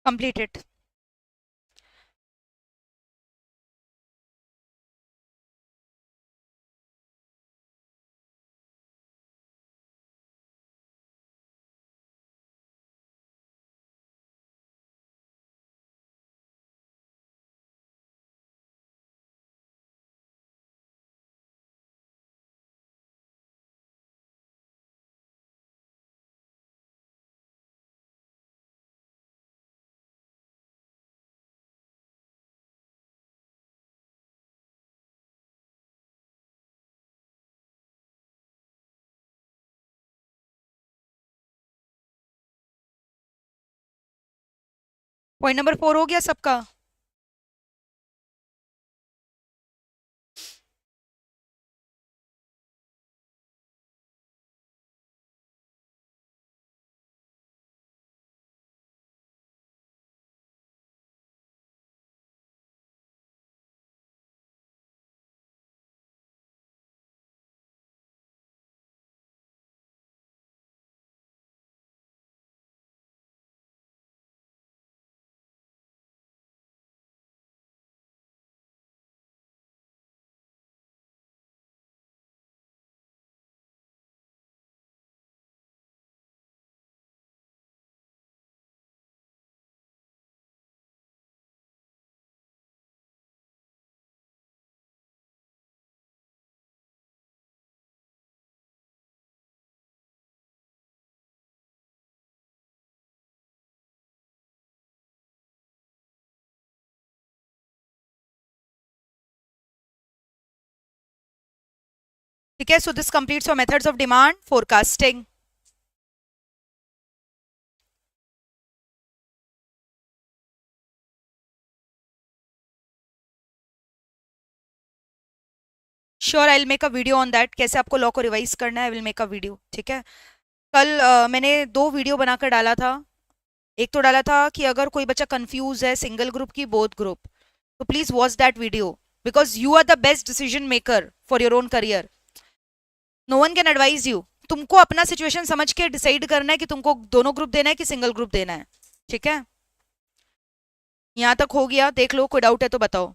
कंप्लीटेड। पॉइंट नंबर 4 हो गया सबका? ठीक है, so this completes your methods of demand forecasting. Sure, I will make a video on that, कैसे आपको लॉ को रिवाइज करना है. I will make a video. ठीक है, कल मैंने 2 वीडियो बनाकर डाला था. एक तो डाला था कि अगर कोई बच्चा कंफ्यूज है सिंगल ग्रुप की बोथ ग्रुप, तो please watch that video, because you are the best decision maker for your own career. No one can advise you. तुमको अपना सिचुएशन समझ के डिसाइड करना है कि तुमको दोनों ग्रुप देना है कि सिंगल ग्रुप देना है. ठीक है, यहां तक हो गया? देख लो, कोई डाउट है तो बताओ.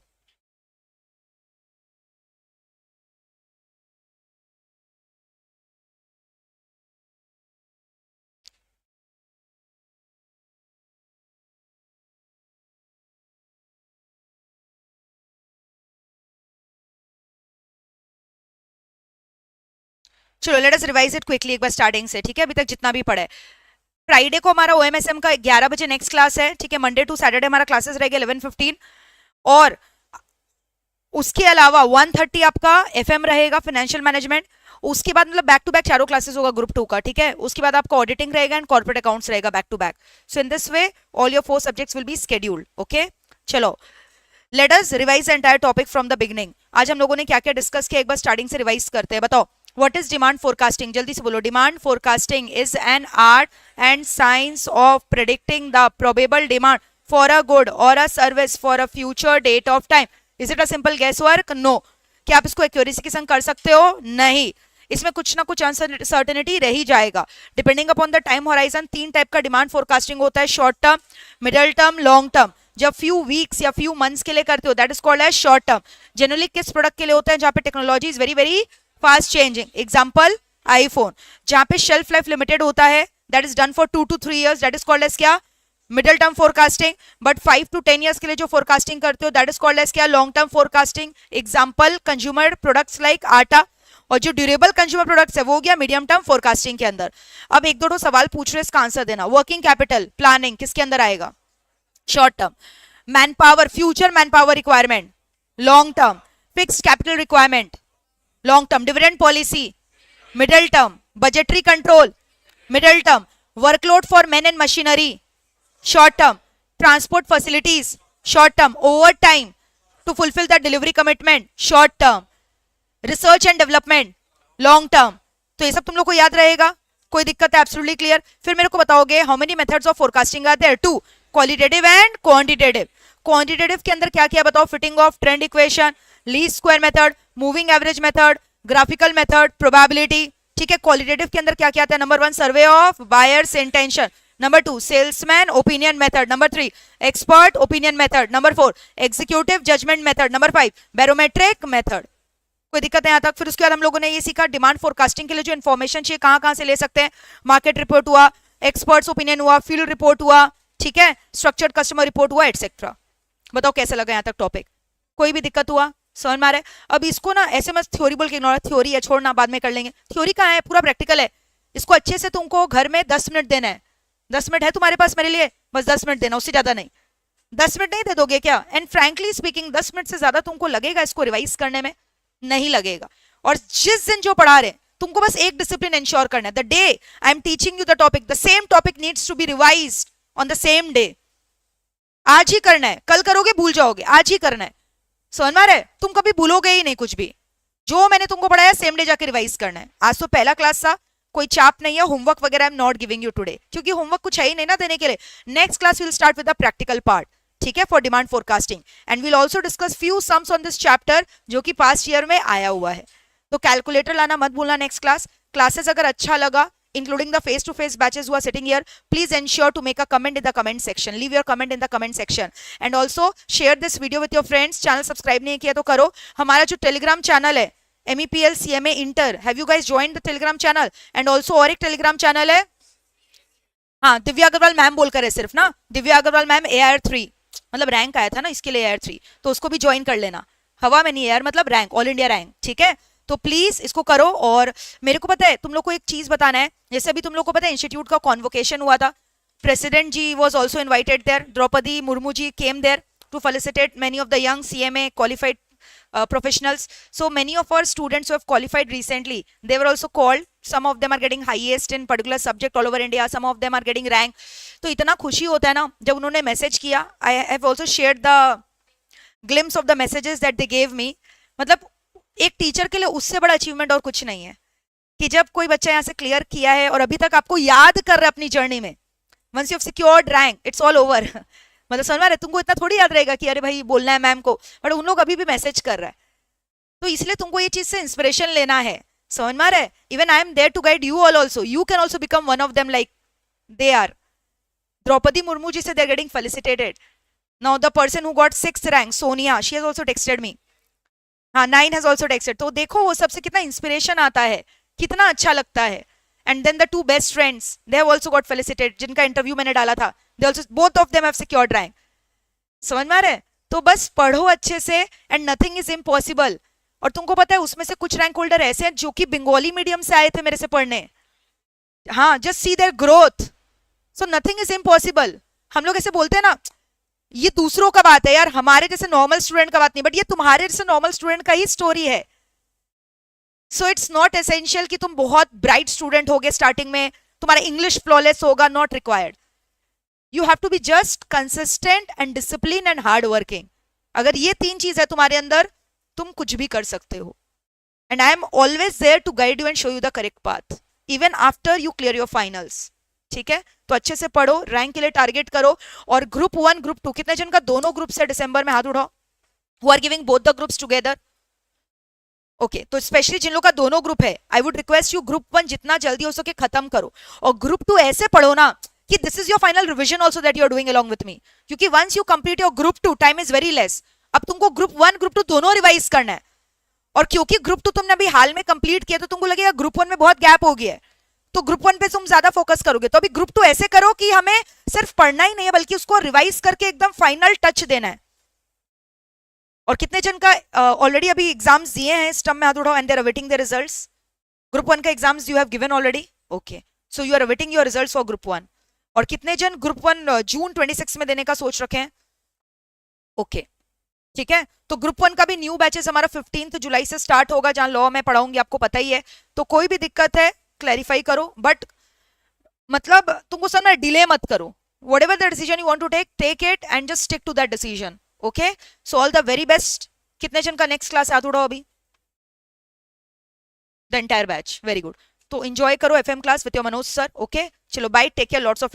चलो let us revise it quickly एक बार स्टार्टिंग से. ठीक है, अभी तक जितना भी पढ़ा है. फ्राइडे को हमारा ओएमएसएम का 11 बजे नेक्स्ट क्लास है. ठीक है, मंडे टू सैटरडे हमारा क्लासेस रहेगा 11:15. और उसके अलावा 1:30 आपका एफएम रहेगा, फाइनेंशियल मैनेजमेंट. उसके बाद मतलब बैक टू बैक चारों क्लासेस होगा ग्रुप 2 का. ठीक है, उसके बाद आपका ऑडिटिंग रहेगा एंड कॉर्पोरेट अकाउंट्स रहेगा back to back. So in this way all your 4 subjects will be scheduled. Okay, चलो let us revise entire topic from the beginning. आज हम लोगों ने क्या क्या डिस्कस किया एक बार स्टार्टिंग से रिवाइज करते हैं. बताओ, व्हाट इज डिमांड फोरकास्टिंग? जल्दी से बोलो. Demand forecasting is an art and science of predicting the probable demand for a good or a service for a future date of time. Is it a simple guess work? No. क्या आप इसको accuracy के संग कर सकते हो? नहीं. इसमें कुछ ना कुछ अनसर्टेनिटी रह ही जाएगा depending upon the time horizon. 3 type का डिमांड फोरकास्टिंग होता है, short term, middle term, long term. जब फ्यू वीक्स या फ्यू मंथ्स के लिए करते हो that is called as short term. Generally किस प्रोडक्ट के लिए होता है? जहां पे technology is very very fast changing. Example iPhone. जहां पे शेल्फ लाइफ लिमिटेड होता है, that is done for 2 to 3 years, that is called as क्या? Middle term forecasting. But 5 to 10 years के लिए जो फोरकास्टिंग करते हो दैट इज कॉल्ड एज क्या? Long term forecasting. Example consumer products like आटा. और जो ड्यूरेबल कंज्यूमर प्रोडक्ट्स है वो गया मीडियम टर्म फोरकास्टिंग के अंदर. अब एक दो सवाल पूछ रहे, इसका आंसर देना. वर्किंग कैपिटल प्लानिंग किसके अंदर आएगा? Short term. Man power, future man power requirement, long term. Fixed capital requirement, long term. Dividend policy, middle term. Budgetary control, middle term. Workload for man and machinery, short term. Transport facilities, short term. Over time to fulfil the delivery commitment, short term. Research and development, long term. तो ये सब तुम लोग को याद रहेगा, कोई दिक्कत है? Absolutely clear. फिर मेरे को बताओगे how many methods of forecasting are there? 2, qualitative and quantitative. Quantitative के अंदर क्या क्या बताओ? Fitting of trend equation, least square method, moving average method, graphical method, probability. ठीक है, क्वालिटेटिव के अंदर क्या क्या आता है? Number 1 survey of buyers intention, number 2 salesman opinion method, number 3 expert opinion method, number 4 executive judgement method, number 5 barometric method. कोई दिक्कत है यहाँ तक? फिर उसके बाद हम लोगों ने ये सीखा डिमांड फोरकास्टिंग के लिए जो इन्फॉर्मेशन चाहिए कहाँ कहाँ से ले सकते हैं. मार्केट रिपोर्ट हुआ, एक्सपर्ट्स ओपिनियन हुआ, फील्ड रिपोर्ट हुआ, ठीक है, स्ट्रक्चर्ड कस्टमर रिपोर्ट हुआ, एटसेट्रा. बताओ कैसा लगा यहाँ तक टॉपिक? कोई भी दिक्कत हुआ? समझ में आ रहा है? अब इसको ना ऐसे मत थ्योरी बोल के इग्नोर, थ्योरी है छोड़ना, बाद में कर लेंगे. थ्योरी कहाँ है? पूरा प्रैक्टिकल है. इसको अच्छे से तुमको घर में 10 मिनट देना है. 10 मिनट है तुम्हारे पास मेरे लिए? बस 10 मिनट देना, उससे ज्यादा नहीं. 10 मिनट नहीं दे दोगे क्या? एंड फ्रैंकली स्पीकिंग 10 मिनट से ज्यादा तुमको लगेगा इसको रिवाइज करने में? नहीं लगेगा. और जिस दिन जो पढ़ा रहे तुमको बस एक डिसिप्लिन इंश्योर करना है. The day I am teaching you the topic, the same topic needs to be revised on the same day. आज ही करना है, कल करोगे भूल जाओगे, आज ही करना है। समझ में आ रहा है? तुम कभी भूलोगे ही नहीं कुछ भी, जो मैंने तुमको पढ़ाया सेम डे जाके रिवाइज करना है। आज तो पहला क्लास था, कोई चाप नहीं है, होमवर्क वगैरह I am not giving you today, क्योंकि होमवर्क कुछ है ही नहीं ना देने के लिए। Next class will start with the practical part, ठीक है, for demand forecasting, and will also discuss few sums on this chapter जो कि पास्ट ईयर में आया हुआ है। तो कैलकुलेटर लाना मत भूलना नेक्स्ट क्लास। क्लासेस अगर अच्छा लगा, including the face-to-face batches who are sitting here, please ensure to make a comment in the comment section. Leave your comment in the comment section and also share this video with your friends. Channel subscribe नहीं किया तो करो। हमारा जो Telegram channel है MEPL CMA Inter, have you guys joined the telegram channel? and also और एक Telegram channel है, हाँ, दिव्या अग्रवाल मैम बोलकर है सिर्फ ना, दिव्या अग्रवाल मैम AIR3, मतलब रैंक आया था ना इसके लिए AIR3, तो उसको भी ज्वाइन कर लेना। हवा में नहीं यार, मतलब रैंक, ऑल इंडिया रैंक, ठीक है। तो प्लीज इसको करो। और मेरे को पता है तुम लोग को एक चीज बताना है, जैसे अभी तुम लोग को पता है इंस्टीट्यूट का कॉन्वोकेशन हुआ था, president ji was also invited there, Draupadi Murmu ji came there to felicitate many of the young CMA qualified professionals. So many of our students who have qualified recently, they were also called. Some of them are getting highest in particular subject all over India, some of them are getting rank. तो इतना खुशी होता है ना जब उन्होंने message किया। I have also shared the glimpse of the messages that they gave me. मतलब एक टीचर के लिए उससे बड़ा अचीवमेंट और कुछ नहीं है कि जब कोई बच्चा यहाँ से क्लियर किया है और अभी तक आपको याद कर रहा है अपनी जर्नी में। Once you have secured rank, it's all over. मतलब समझ में आ रहा है? तुमको इतना थोड़ी याद रहेगा कि अरे भाई बोलना है मैम को, बट उन लोग अभी भी मैसेज कर रहा है, तो इसलिए तुमको ये चीज से इंस्पिरेशन लेना है। समझ में आ रहा है? Even I am there to guide you all also, you can also become one of them like they are. Draupadi Murmu ji से they are getting felicitated. Now the person who got 6th rank, Sonia, she has also texted me, हाँ 9 has also texted. तो देखो वो सबसे कितना inspiration आता है, कितना अच्छा लगता है। And then the 2 best friends, they have also got felicitated, जिनका इंटरव्यू मैंने डाला था, they also, both of them have secured rank. समझ में आ रहा है? तो बस पढ़ो अच्छे से, एंड नथिंग इज इम्पॉसिबल। और तुमको पता है उसमें से कुछ रैंक होल्डर ऐसे हैं जो कि बंगाली मीडियम से आए थे मेरे से पढ़ने। हाँ, just see their growth. So nothing is impossible. हम लोग ऐसे बोलते हैं ना, ये दूसरों का बात है यार, हमारे जैसे नॉर्मल स्टूडेंट का बात नहीं, बट ये तुम्हारे जैसे नॉर्मल स्टूडेंट का ही स्टोरी है। सो इट्स नॉट एसेंशियल कि तुम बहुत ब्राइट स्टूडेंट होगे स्टार्टिंग में, तुम्हारा इंग्लिश फ्लॉलेस होगा, not required. You have to be just consistent and discipline and hard working. अगर ये 3 चीज है तुम्हारे अंदर, तुम कुछ भी कर सकते हो। And I am always there to guide you and show you the correct path even after you clear your finals, ठीक है। तो अच्छे से पढ़ो, रैंक के लिए टारगेट करो। और ग्रुप 1 ग्रुप 2, कितने जन का दोनों ग्रुप से दिसंबर में हाथ उठाओ, who are giving both the groups together. Okay, तो स्पेशली जिन लोग का दोनों ग्रुप है, I would request you group 1 जितना जल्दी हो सके खत्म करो, और ग्रुप 2 ऐसे पढ़ो ना कि this is your final revision also that you are doing along with me, क्योंकि once you complete your group 2 time is very less. अब तुमको ग्रुप 1 ग्रुप 2 दोनों रिवाइज करना है, और क्योंकि ग्रुप 2 तुमने अभी हाल में कंप्लीट किया तो तुमको लगेगा ग्रुप 1 में बहुत गैप हो गया है, तो ग्रुप 1 पे तुम ज्यादा फोकस करोगे। तो अभी ग्रुप 2 ऐसे करो कि हमें सिर्फ पढ़ना ही नहीं है बल्कि उसको रिवाइज करके एकदम फाइनल टच देना है। और कितने जन का ऑलरेडी अभी एग्जाम्स दिए हैं, स्टम्प में हाथ उठाओ, and they are awaiting the results. Group 1 का exams you have given already, okay, so you are awaiting your results for group 1। और कितने जन ग्रुप 1 जून 26 में देने का सोच रखे हैं? ओके, ठीक है। तो ग्रुप 1 का भी न्यू बैचेस हमारा 15 जुलाई से स्टार्ट होगा, जहां लॉ में पढ़ाऊंगी, आपको पता ही है। तो कोई भी दिक्कत है क्लैरिफाई करो, बट मतलब तुमको समझना, डिले मत करो। whatever the decision you want to take it and just stick to that decision, okay? So all the very best. कितने जन का नेक्स्ट क्लास हाथ उठाओ अभी? The entire batch, very good. तो एंजॉय करो FM class with your Manoj sir, okay? चलो bye, take care, lots of